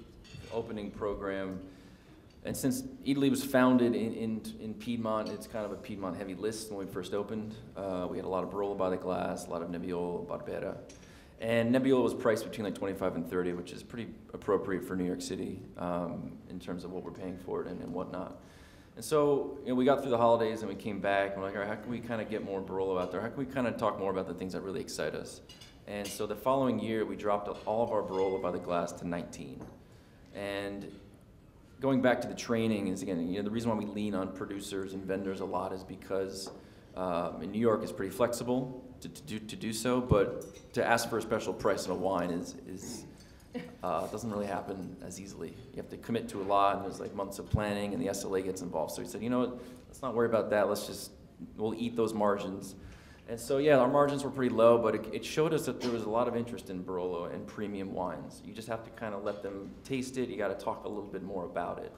opening program. And since Eataly was founded in Piedmont, it's kind of a Piedmont heavy list when we first opened. We had a lot of Barolo by the glass, a lot of Nebbiolo, Barbera. And Nebbiolo was priced between like 25 and 30, which is pretty appropriate for New York City in terms of what we're paying for it and whatnot. And so we got through the holidays and we came back and we're like, all right, how can we kind of get more Barolo out there? How can we kind of talk more about the things that really excite us? And so the following year, we dropped all of our Barolo by the glass to 19. And going back to the training is, again, the reason why we lean on producers and vendors a lot is because in New York is pretty flexible to do so, but to ask for a special price on a wine doesn't really happen as easily. You have to commit to a lot, and there's like months of planning, and the SLA gets involved. So we said, what, let's not worry about that. We'll eat those margins. And so yeah, our margins were pretty low, but it showed us that there was a lot of interest in Barolo and premium wines. You just have to kind of let them taste it. You got to talk a little bit more about it.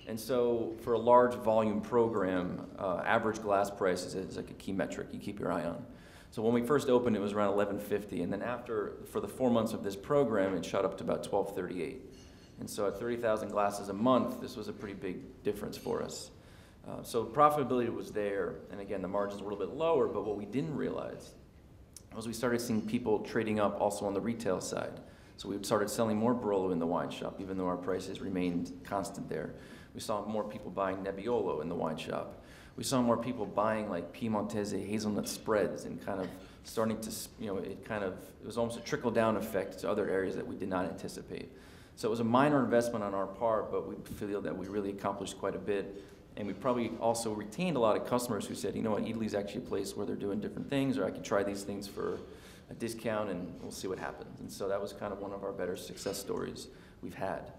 And so for a large volume program, average glass price is like a key metric you keep your eye on. So when we first opened, it was around $11.50, and then for the 4 months of this program, it shot up to about $12.38. And so at 30,000 glasses a month, this was a pretty big difference for us. So profitability was there, and again, the margins were a little bit lower, but what we didn't realize was we started seeing people trading up also on the retail side. So we started selling more Barolo in the wine shop, even though our prices remained constant there. We saw more people buying Nebbiolo in the wine shop. We saw more people buying like Piemontese hazelnut spreads and kind of starting to, it was almost a trickle-down effect to other areas that we did not anticipate. So it was a minor investment on our part, but we feel that we really accomplished quite a bit. And we probably also retained a lot of customers who said, Eataly's actually a place where they're doing different things, or I can try these things for a discount and we'll see what happens. And so that was kind of one of our better success stories we've had.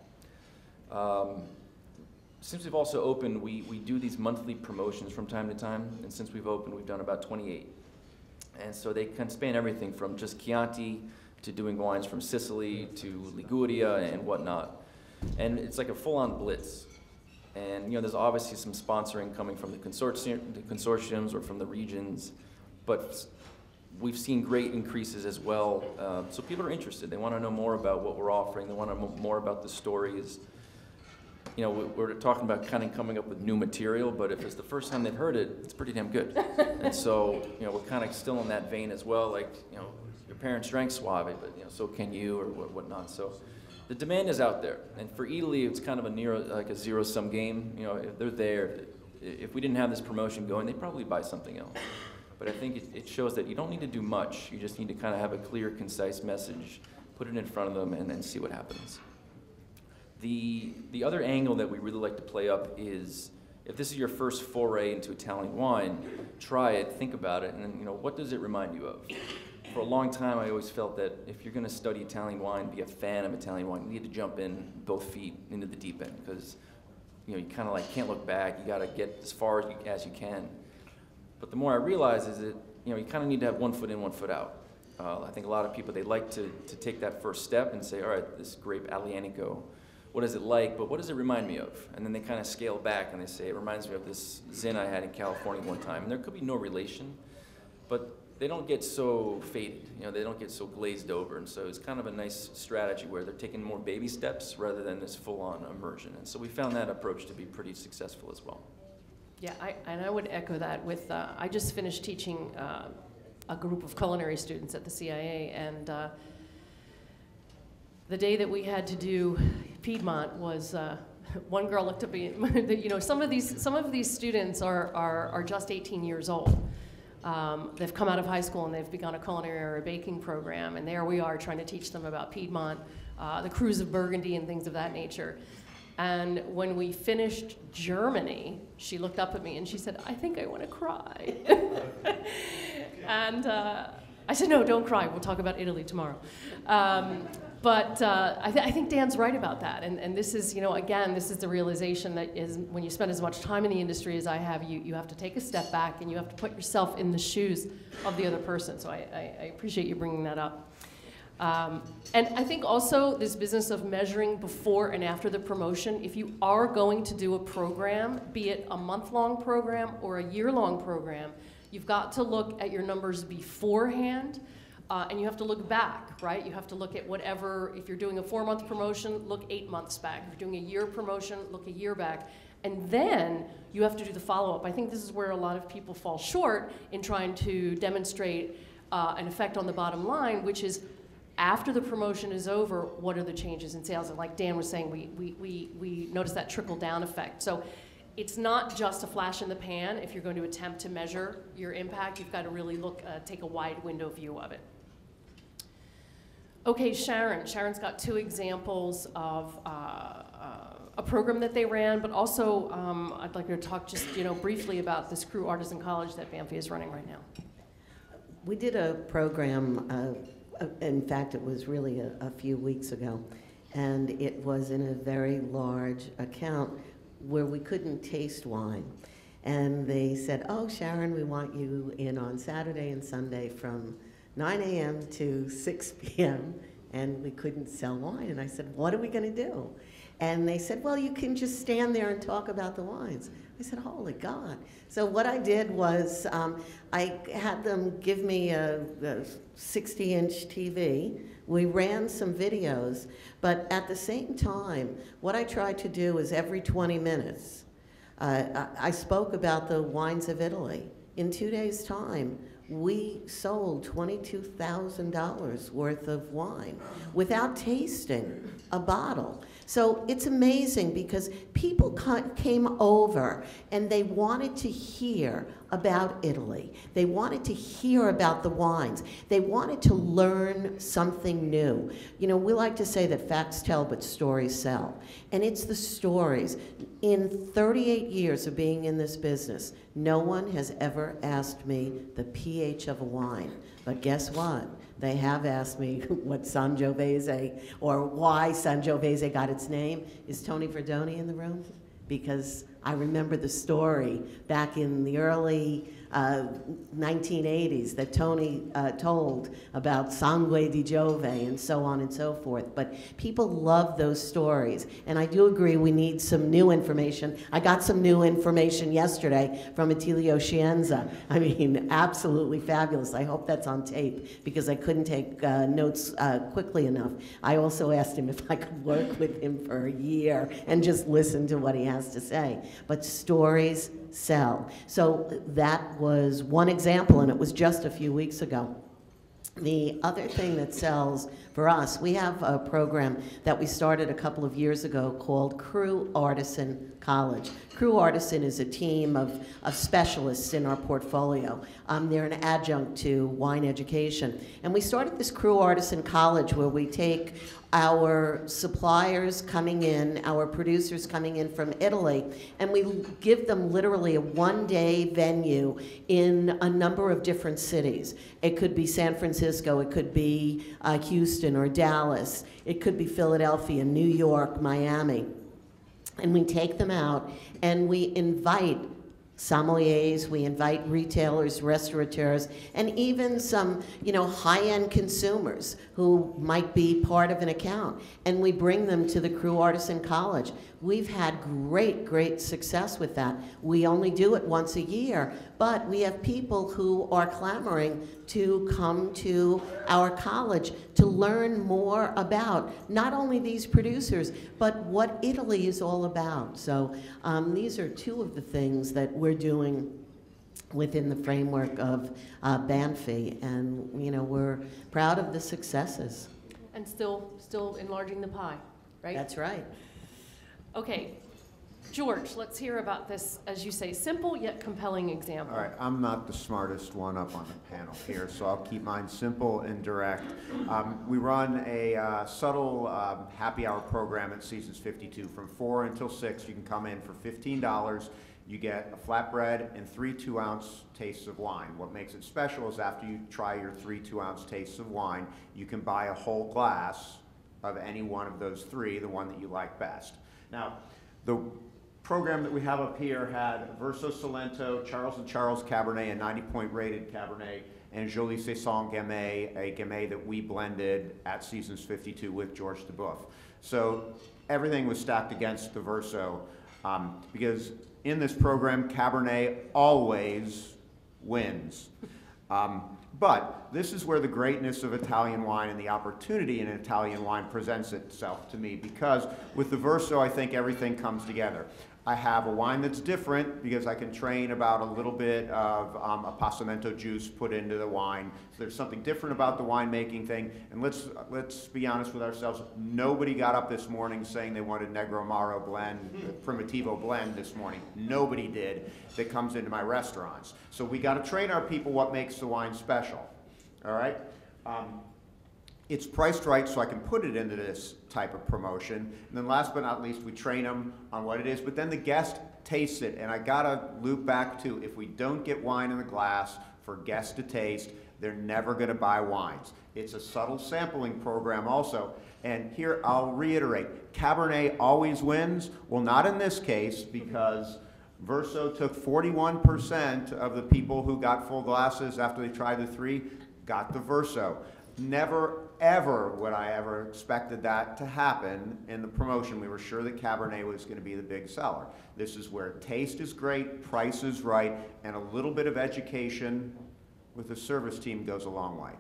Since we've also opened, we do these monthly promotions from time to time, and since we've opened, we've done about 28. And so they can span everything from just Chianti to doing wines from Sicily to Liguria and whatnot. And it's like a full-on blitz. And there's obviously some sponsoring coming from the consortiums or from the regions, but we've seen great increases as well. So people are interested. They want to know more about what we're offering. They want to know more about the stories. We're talking about kind of coming up with new material, but if it's the first time they've heard it, it's pretty damn good. And so, we're kind of still in that vein as well. Like, your parents drank Soave, but so can you, or whatnot. So the demand is out there, and for Eataly, it's kind of a zero-sum game. If they're there, if we didn't have this promotion going, they'd probably buy something else. But I think it shows that you don't need to do much. You just need to kind of have a clear, concise message put it in front of them, and then see what happens. The other angle that we really like to play up is, if this is your first foray into Italian wine, try it, think about it, and then, what does it remind you of? For a long time, I always felt that if you're going to study Italian wine, be a fan of Italian wine, you need to jump in both feet into the deep end, because you kind of can't look back. You got to get as far as you can. But the more I realize is that you kind of need to have one foot in, one foot out. I think a lot of people, they like to take that first step and say, all right, this grape Aglianico, what is it like, but what does it remind me of? And then they kind of scale back and they say, it reminds me of this Zin I had in California one time. And there could be no relation, but they don't get so faded. They don't get so glazed over. And so it's kind of a nice strategy where they're taking more baby steps rather than this full-on immersion. And so we found that approach to be pretty successful as well. Yeah, I would echo that with, I just finished teaching a group of culinary students at the CIA, and the day that we had to do Piedmont was, one girl looked at me, some of these students are just 18 years old. They've come out of high school and they've begun a culinary or a baking program, and there we are trying to teach them about Piedmont, the Cruise of Burgundy and things of that nature. And when we finished Germany, she looked up at me and she said, I think I want to cry. And I said, no, don't cry. We'll talk about Italy tomorrow. But I think Dan's right about that. And this is, again, this is the realization that is when you spend as much time in the industry as I have, you have to take a step back and you have to put yourself in the shoes of the other person. So I appreciate you bringing that up. And I think also this business of measuring before and after the promotion, if you are going to do a program, be it a month-long program or a year-long program, you've got to look at your numbers beforehand, and you have to look back, right? You have to look at whatever, if you're doing a 4-month promotion, look 8 months back. If you're doing a year promotion, look a year back. And then you have to do the follow-up. I think this is where a lot of people fall short in trying to demonstrate an effect on the bottom line, which is after the promotion is over, what are the changes in sales? And like Dan was saying, we notice that trickle-down effect. So it's not just a flash in the pan. If you're going to attempt to measure your impact, you've got to really take a wide window view of it. Okay, Sharon. Sharon's got 2 examples of a program that they ran, but also I'd like her to talk just briefly about this Cru Artisan College that Banffy is running right now. We did a program, in fact, it was really a few weeks ago, and it was in a very large account where we couldn't taste wine. And they said, oh, Sharon, we want you in on Saturday and Sunday from 9 a.m. to 6 p.m., and we couldn't sell wine. And I said, what are we going to do? And they said, well, you can just stand there and talk about the wines. I said, holy God. So what I did was I had them give me a 60-inch TV. We ran some videos, but at the same time, what I tried to do is every 20 minutes, I spoke about the wines of Italy. In 2 days' time, we sold $22,000 worth of wine without tasting a bottle. So it's amazing because people came over and they wanted to hear about Italy. They wanted to hear about the wines. They wanted to learn something new. We like to say that facts tell, but stories sell. And it's the stories. In 38 years of being in this business, no one has ever asked me the pH of a wine. But guess what? They have asked me what Sangiovese, or why Sangiovese got its name. Is Tony Verdoni in the room? Because I remember the story back in the early 1980s that Tony told about Sangue di Giove and so on and so forth. But people love those stories. And I do agree we need some new information. I got some new information yesterday from Attilio Scienza. I mean, absolutely fabulous. I hope that's on tape because I couldn't take notes quickly enough. I also asked him if I could work with him for a year and just listen to what he has to say. But stories sell. So that was one example, and it was just a few weeks ago. The other thing that sells for us, we have a program that we started a couple of years ago called Crew Artisan College. Crew Artisan is a team of specialists in our portfolio. They're an adjunct to wine education. And we started this Crew Artisan College where we take our suppliers coming in, our producers coming in from Italy, and we give them literally a one-day venue in a number of different cities. It could be San Francisco, it could be Houston or Dallas, it could be Philadelphia, New York, Miami. And we take them out and we invite sommeliers, we invite retailers, restaurateurs, and even some, high-end consumers who might be part of an account. And we bring them to the Crew Artisan College. We've had great success with that. We only do it once a year, but we have people who are clamoring to come to our college to learn more about not only these producers, but what Italy is all about. So these are two of the things that we're doing within the framework of Banfi, and we're proud of the successes. And still enlarging the pie, right? That's right. Okay, George, let's hear about this, as you say, simple yet compelling example. All right, I'm not the smartest one up on the panel here, so I'll keep mine simple and direct. We run a subtle happy hour program at Seasons 52. From 4 until 6, you can come in for $15. You get a flatbread and 3 2-ounce tastes of wine. What makes it special is after you try your 3 2-ounce tastes of wine, you can buy a whole glass of any one of those 3, the one that you like best. Now, the program that we have up here had Verso Salento, Charles & Charles Cabernet, a 90-point rated Cabernet, and Jolie Saison Gamay, a Gamay that we blended at Seasons 52 with Georges Duboeuf. So everything was stacked against the Verso because in this program, Cabernet always wins. But this is where the greatness of Italian wine and the opportunity in Italian wine presents itself to me, because with the Verso, I think everything comes together. I have a wine that's different because I can train about a little bit of a Passamento juice put into the wine. So there's something different about the winemaking thing. And let's be honest with ourselves. Nobody got up this morning saying they wanted Negro Amaro blend, Primitivo blend this morning. Nobody did that comes into my restaurants. So we got to train our people what makes the wine special. All right? It's priced right so I can put it into this type of promotion. And then last but not least, we train them on what it is, but then the guest tastes it. And I gotta loop back to, if we don't get wine in the glass for guests to taste, they're never gonna buy wines. It's a subtle sampling program also. And here I'll reiterate, Cabernet always wins. Well, not in this case, because Verso took 41% of the people who got full glasses after they tried the 3, got the Verso. Never, ever would I ever expected that to happen in the promotion. We were sure that Cabernet was going to be the big seller. This is where taste is great, price is right, and a little bit of education with the service team goes a long way.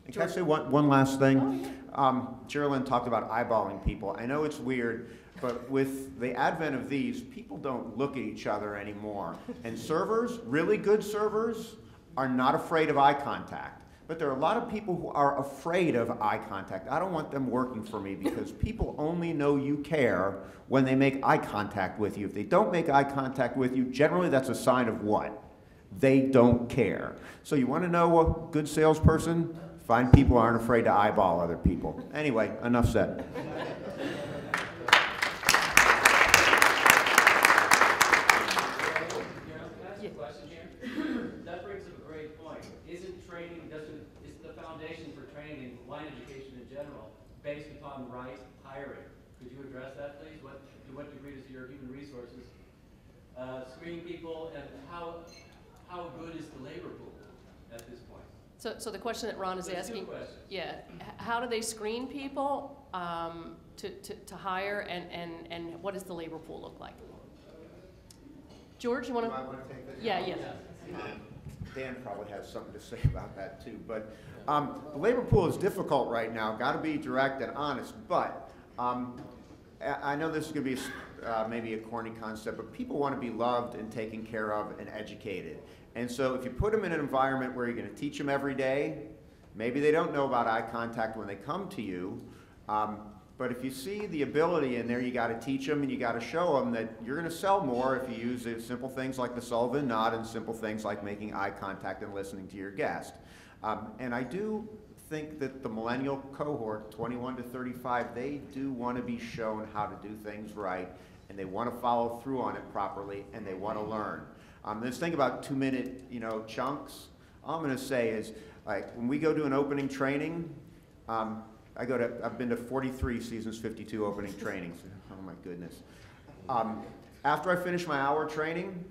And can I say one last thing? Sherilyn talked about eyeballing people. I know it's weird, but with the advent of these, people don't look at each other anymore. And servers, really good servers, are not afraid of eye contact. But there are a lot of people who are afraid of eye contact. I don't want them working for me because people only know you care when they make eye contact with you. If they don't make eye contact with you, generally that's a sign of what? They don't care. So you want to know a good salesperson? Find people who aren't afraid to eyeball other people. Anyway, enough said. Based upon right hiring. Could you address that, please? To what degree does your human resources screen people, and how good is the labor pool at this point? So the question that Ron is asking, yeah, how do they screen people to hire, and what does the labor pool look like? George, you want to? Do I want to take that? Yeah. Dan probably has something to say about that too, but the labor pool is difficult right now. Got to be direct and honest, but I know this is going to be maybe a corny concept, but people want to be loved and taken care of and educated. And so if you put them in an environment where you're going to teach them every day, Maybe they don't know about eye contact when they come to you, but if you see the ability in there, you got to teach them and you got to show them that you're going to sell more if you use simple things like the Sullivan nod and simple things like making eye contact and listening to your guest. And I do think that the millennial cohort, 21 to 35, they do want to be shown how to do things right, and they want to follow through on it properly, and they want to learn. This thing about 2-minute, chunks, all I'm going to say is, like, when we go to an opening training, I've been to 43 Seasons 52 opening trainings. Oh my goodness. After I finish my hour training,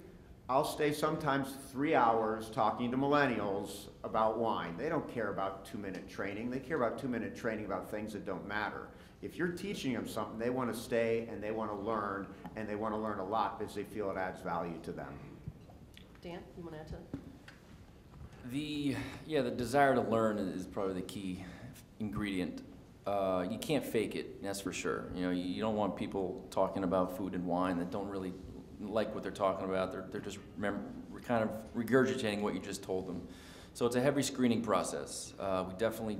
I'll stay sometimes 3 hours talking to millennials about wine. They don't care about 2-minute training. They care about 2-minute training about things that don't matter. If you're teaching them something, they want to stay and they want to learn, and they want to learn a lot because they feel it adds value to them. Dan, you want to add to that? The desire to learn is probably the key ingredient. You can't fake it, that's for sure. You don't want people talking about food and wine that don't really like what they're talking about. They're just kind of regurgitating what you just told them. So it's a heavy screening process. We definitely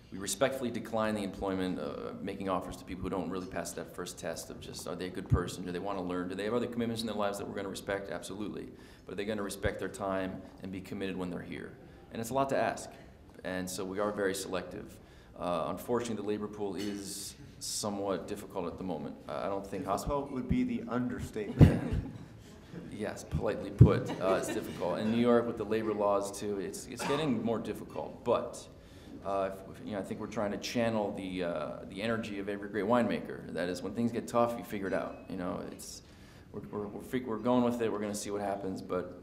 we respectfully decline the employment, making offers to people who don't really pass that first test of just, are they a good person? Do they want to learn? Do they have other commitments in their lives that we're going to respect? Absolutely. But are they going to respect their time and be committed when they're here? And it's a lot to ask. And so we are very selective. Unfortunately, the labor pool is somewhat difficult at the moment. I don't think Difficult would be the understatement. Yes, politely put, it's difficult. In New York, with the labor laws too, it's getting more difficult. But I think we're trying to channel the energy of every great winemaker. That is, when things get tough, you figure it out. We're going with it. We're going to see what happens. But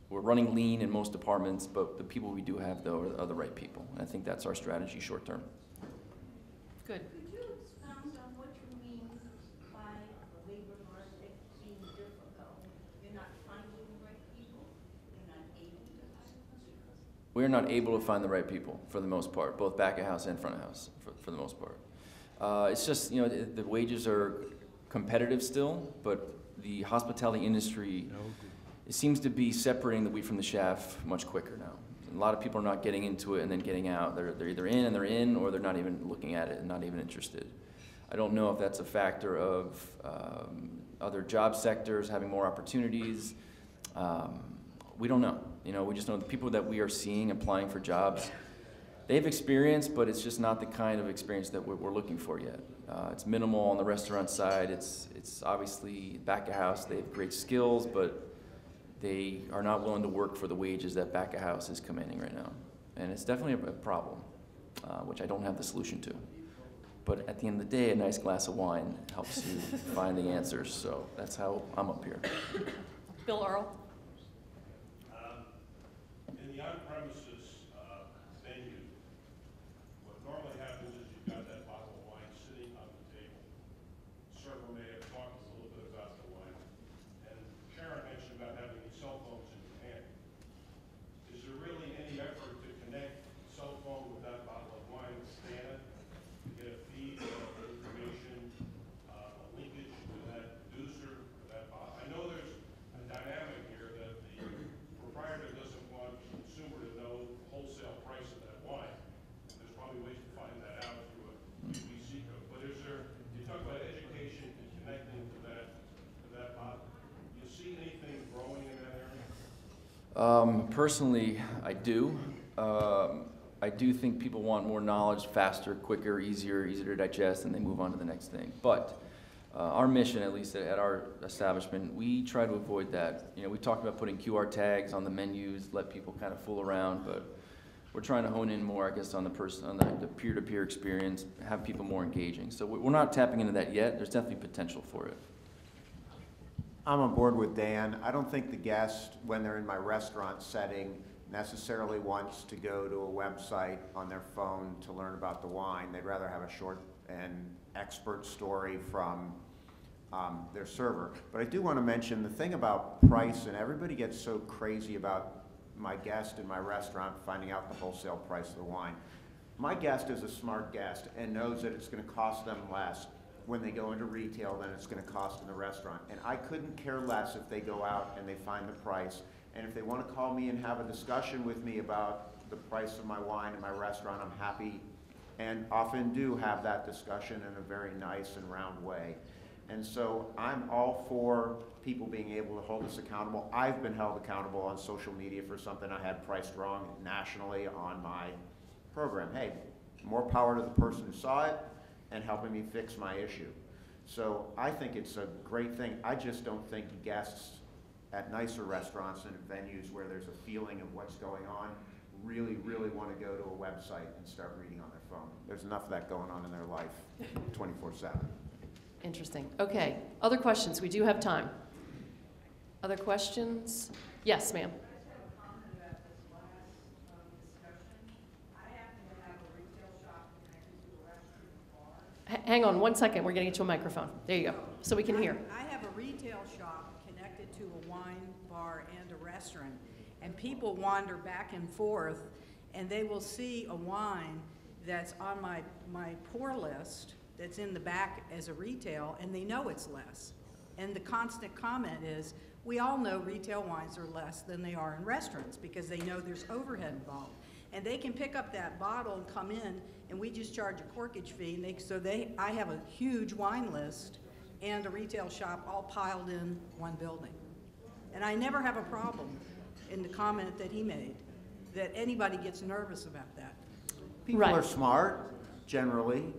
we're running lean in most departments. But the people we do have, though, are the right people. And I think that's our strategy short term. Good. Could you expound on what you mean by the labor market being difficult? You're not finding the right people? You're not able to hire them? We're not able to find the right people for the most part, both back of house and front of house for the most part. It's just, the wages are competitive still, but the hospitality industry, it seems to be separating the wheat from the chaff much quicker now. A lot of people are not getting into it and then getting out. They're either in and they're in, or they're not even looking at it and not even interested. I don't know if that's a factor of other job sectors having more opportunities. We don't know. We just know the people that we are seeing applying for jobs, they have experience, but it's just not the kind of experience that we're looking for yet. It's minimal on the restaurant side. It's obviously back of house. They have great skills, but they are not willing to work for the wages that back of house is commanding right now. And it's definitely a problem, which I don't have the solution to. But at the end of the day, a nice glass of wine helps you find the answers. So that's how I'm up here. Bill Earl. In the on-premises venue, what normally happens is you've got that bottle of wine sitting on the table. Server may have talked a little bit about the wine, and Sharon mentioned about having these cell phones in your hand. Is there really any effort to connect the cell phone with that bottle of wine, scan it, to get a feed of information, a linkage to that producer, to that bottle? I know there's a dynamic here that the proprietor doesn't want the consumer to know the wholesale price of that wine. There's probably ways to find that out through a UBC code. But you talk about education and connecting to that bottle. Do you see anything growing in that area? Personally, I do. I do think people want more knowledge faster, quicker, easier to digest, and they move on to the next thing. But our mission, at least at our establishment, we try to avoid that. We talked about putting QR tags on the menus, let people kind of fool around, but we're trying to hone in more, I guess, on the peer-to-peer experience, have people more engaging. So we're not tapping into that yet. There's definitely potential for it. I'm on board with Dan. I don't think the guest, when they're in my restaurant setting, necessarily wants to go to a website on their phone to learn about the wine. They'd rather have a short and expert story from their server. But I do want to mention the thing about price, and everybody gets so crazy about my guest in my restaurant finding out the wholesale price of the wine. My guest is a smart guest and knows that it's going to cost them less when they go into retail than it's going to cost in the restaurant. And I couldn't care less if they go out and they find the price. And if they want to call me and have a discussion with me about the price of my wine in my restaurant, I'm happy and often do have that discussion in a very nice and round way. And so I'm all for people being able to hold us accountable. I've been held accountable on social media for something I had priced wrong nationally on my program. Hey, more power to the person who saw it and helping me fix my issue. So I think it's a great thing. I just don't think guests at nicer restaurants and venues where there's a feeling of what's going on really, really want to go to a website and start reading on their phone. There's enough of that going on in their life 24/7. Interesting. Okay, other questions? We do have time. Other questions? Yes, ma'am. Hang on 1 second, we're getting to a microphone. There you go, so we can hear. I have a retail shop connected to a wine bar and a restaurant, and people wander back and forth, and they will see a wine that's on my pour list that's in the back as a retail, and they know it's less. And the constant comment is, we all know retail wines are less than they are in restaurants because they know there's overhead involved. And they can pick up that bottle and come in, and we just charge a corkage fee. And I have a huge wine list and a retail shop all piled in one building. And I never have a problem in the comment that he made, that anybody gets nervous about that. People Right. are smart, generally.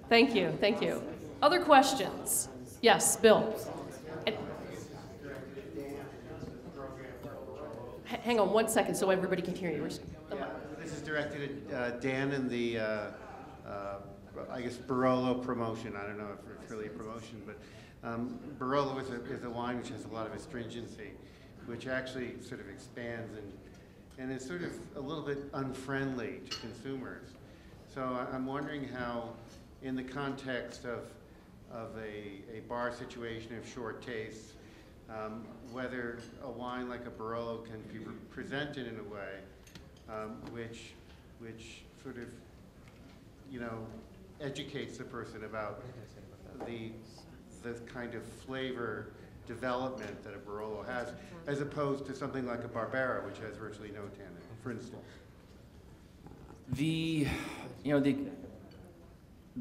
Thank you, thank you. Other questions? Yes, Bill. And- Hang on 1 second so everybody can hear you. This is directed at Dan and the, I guess, Barolo promotion. I don't know if it's really a promotion, but Barolo is a wine which has a lot of astringency, which actually sort of expands and is sort of a little bit unfriendly to consumers. So I'm wondering how, in the context of a bar situation of short tastes, whether a wine like a Barolo can be presented in a way which sort of, you know, educates the person about the kind of flavor development that a Barolo has, as opposed to something like a Barbera, which has virtually no tannin, for instance. The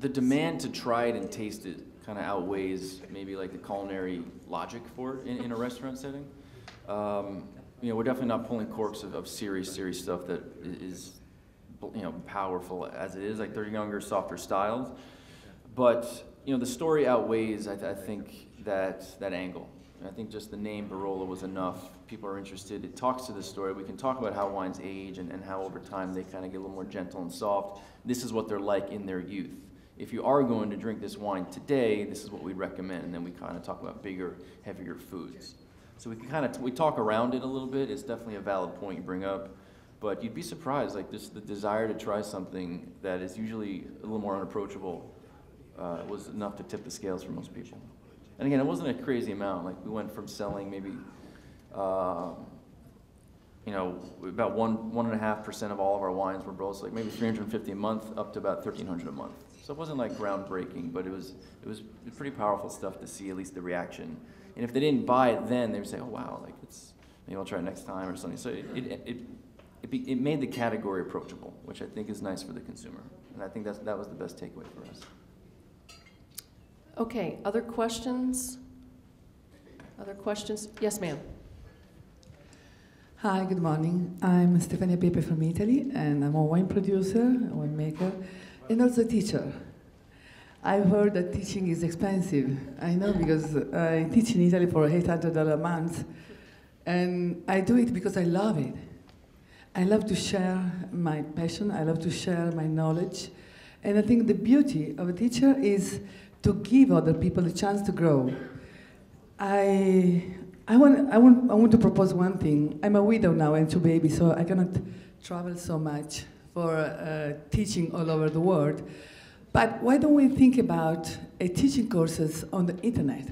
demand to try it and taste it kind of outweighs maybe like the culinary logic for it in a restaurant setting. We're definitely not pulling corks of serious stuff that is, powerful as it is. Like, they're younger, softer styles. But, the story outweighs, I think, that angle. And I think just the name Barolo was enough. People are interested. It talks to the story. We can talk about how wines age and how over time they kind of get a little more gentle and soft. This is what they're like in their youth. If you are going to drink this wine today, this is what we recommend. And then we kind of talk about bigger, heavier foods. So we talk around it a little bit. It's definitely a valid point you bring up. But you'd be surprised, like, just the desire to try something that is usually a little more unapproachable was enough to tip the scales for most people. And again, it wasn't a crazy amount. Like, we went from selling maybe, about 1.5% of all of our wines were Barolos, like maybe 350 a month, up to about 1,300 a month. So it wasn't like groundbreaking, but it was pretty powerful stuff to see, at least the reaction. And if they didn't buy it then, they would say, "Oh wow, like maybe I'll try it next time" or something. So it made the category approachable, which I think is nice for the consumer. And I think that was the best takeaway for us. Okay, other questions? Other questions? Yes, ma'am. Hi, good morning. I'm Stefania Pepe from Italy, and I'm a wine producer, a winemaker, and also a teacher. I've heard that teaching is expensive. I know because I teach in Italy for $800 a month, and I do it because I love it. I love to share my passion, I love to share my knowledge, and I think the beauty of a teacher is to give other people a chance to grow. I want to propose one thing. I'm a widow now and 2 babies, so I cannot travel so much for teaching all over the world. But why don't we think about teaching courses on the internet?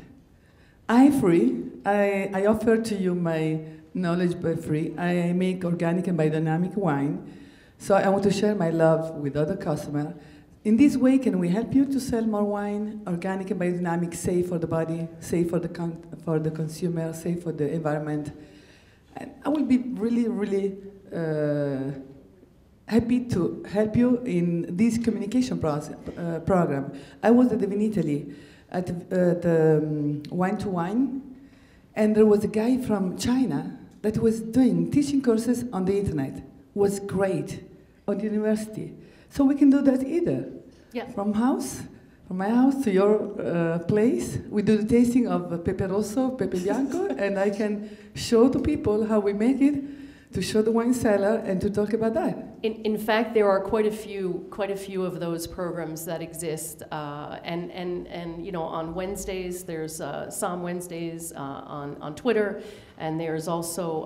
I'm free. I offer to you my knowledge by free. I make organic and biodynamic wine. So I want to share my love with other customers. In this way, can we help you to sell more wine, organic and biodynamic, safe for the body, safe for the consumer, safe for the environment? And I will be really, really happy to help you in this communication program. I was at the Vinitaly at the Wine to Wine, and there was a guy from China that was doing teaching courses on the internet. Was great on the university. So we can do that either. Yeah. From my house to your place, we do the tasting of Pepe Rosso, Pepe Bianco, and I can show to people how we make it, to show the wine cellar, and to talk about that. In fact, there are quite a few of those programs that exist, and you know, on Wednesdays there's Somm Wednesdays on Twitter, and there's also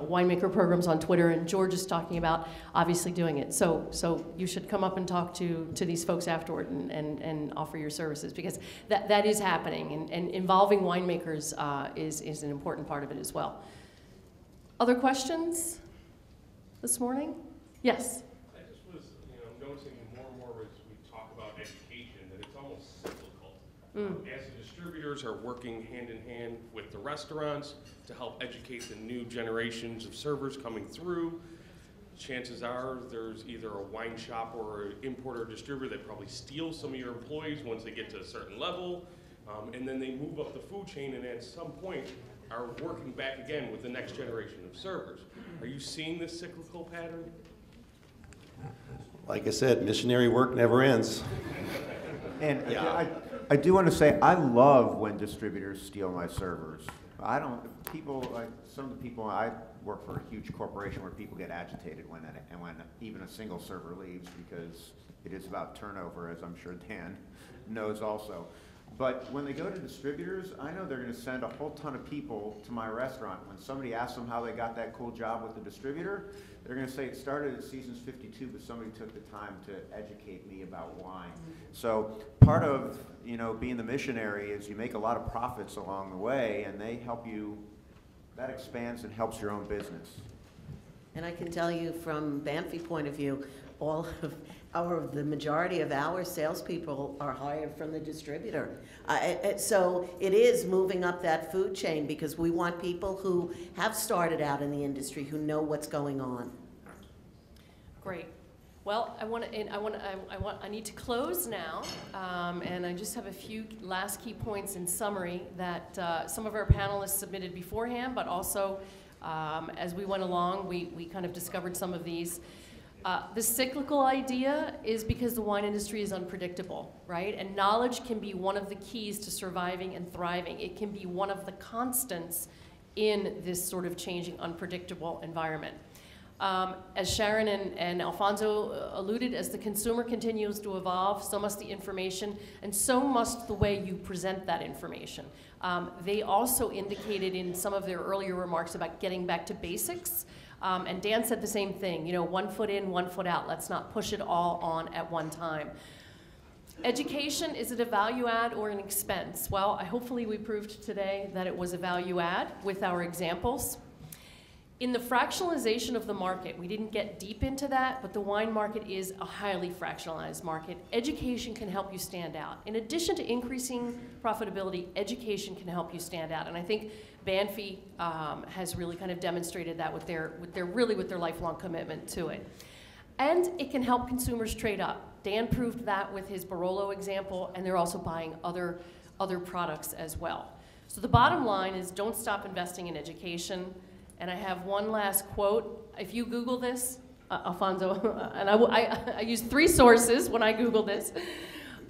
winemaker programs on Twitter. And George is talking about obviously doing it. So you should come up and talk to these folks afterward and offer your services, because that is happening, and involving winemakers is an important part of it as well. Other questions this morning? Yes. I just was, noticing more and more as we talk about education that it's almost cyclical. As the distributors are working hand in hand with the restaurants to help educate the new generations of servers coming through, chances are there's either a wine shop or an importer or distributor that probably steals some of your employees once they get to a certain level, and then they move up the food chain, and at some point are working back again with the next generation of servers. Are you seeing this cyclical pattern? Like I said, missionary work never ends. And Yeah. I do want to say, I love when distributors steal my servers. Some of the people, I work for a huge corporation where people get agitated when even a single server leaves, because it is about turnover, as I'm sure Dan knows also. But when they go to distributors, I know they're going to send a whole ton of people to my restaurant. When somebody asks them how they got that cool job with the distributor, they're going to say it started at Seasons 52, but somebody took the time to educate me about wine. So part of being the missionary is you make a lot of profits along the way, and they help you. That expands and helps your own business. And I can tell you from Banfi point of view, the majority of our salespeople are hired from the distributor. So it is moving up that food chain, because we want people who have started out in the industry, who know what's going on. Great. Well, I need to close now, and I just have a few last key points in summary that some of our panelists submitted beforehand, but also as we went along, we kind of discovered some of these. The cyclical idea is because the wine industry is unpredictable, right? And knowledge can be one of the keys to surviving and thriving. It can be one of the constants in this sort of changing, unpredictable environment. As Sharon and Alfonso alluded, as the consumer continues to evolve, so must the information, and so must the way you present that information. They also indicated in some of their earlier remarks about getting back to basics. And Dan said the same thing, 1 foot in, 1 foot out. Let's not push it all on at one time. Education, is it a value add or an expense? Well, hopefully we proved today that it was a value add with our examples. In the fractionalization of the market, we didn't get deep into that, but the wine market is a highly fractionalized market. Education can help you stand out. In addition to increasing profitability, education can help you stand out. And I think Banfi has really kind of demonstrated that with their lifelong commitment to it. And it can help consumers trade up. Dan proved that with his Barolo example, and they're also buying other products as well. So the bottom line is, don't stop investing in education. And I have one last quote. If you Google this, Alfonso, and I used 3 sources when I Googled this,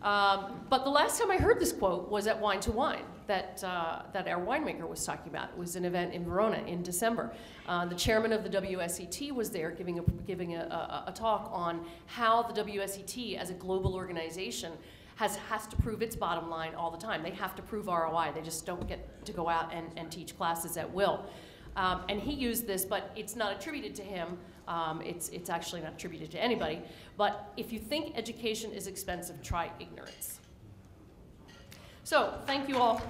but the last time I heard this quote was at Wine to Wine that our winemaker was talking about. It was an event in Verona in December. The chairman of the WSET was there giving a talk on how the WSET, as a global organization, has to prove its bottom line all the time. They have to prove ROI. They just don't get to go out and teach classes at will. And he used this, but it's not attributed to him. It's actually not attributed to anybody. But if you think education is expensive, try ignorance. So, thank you all.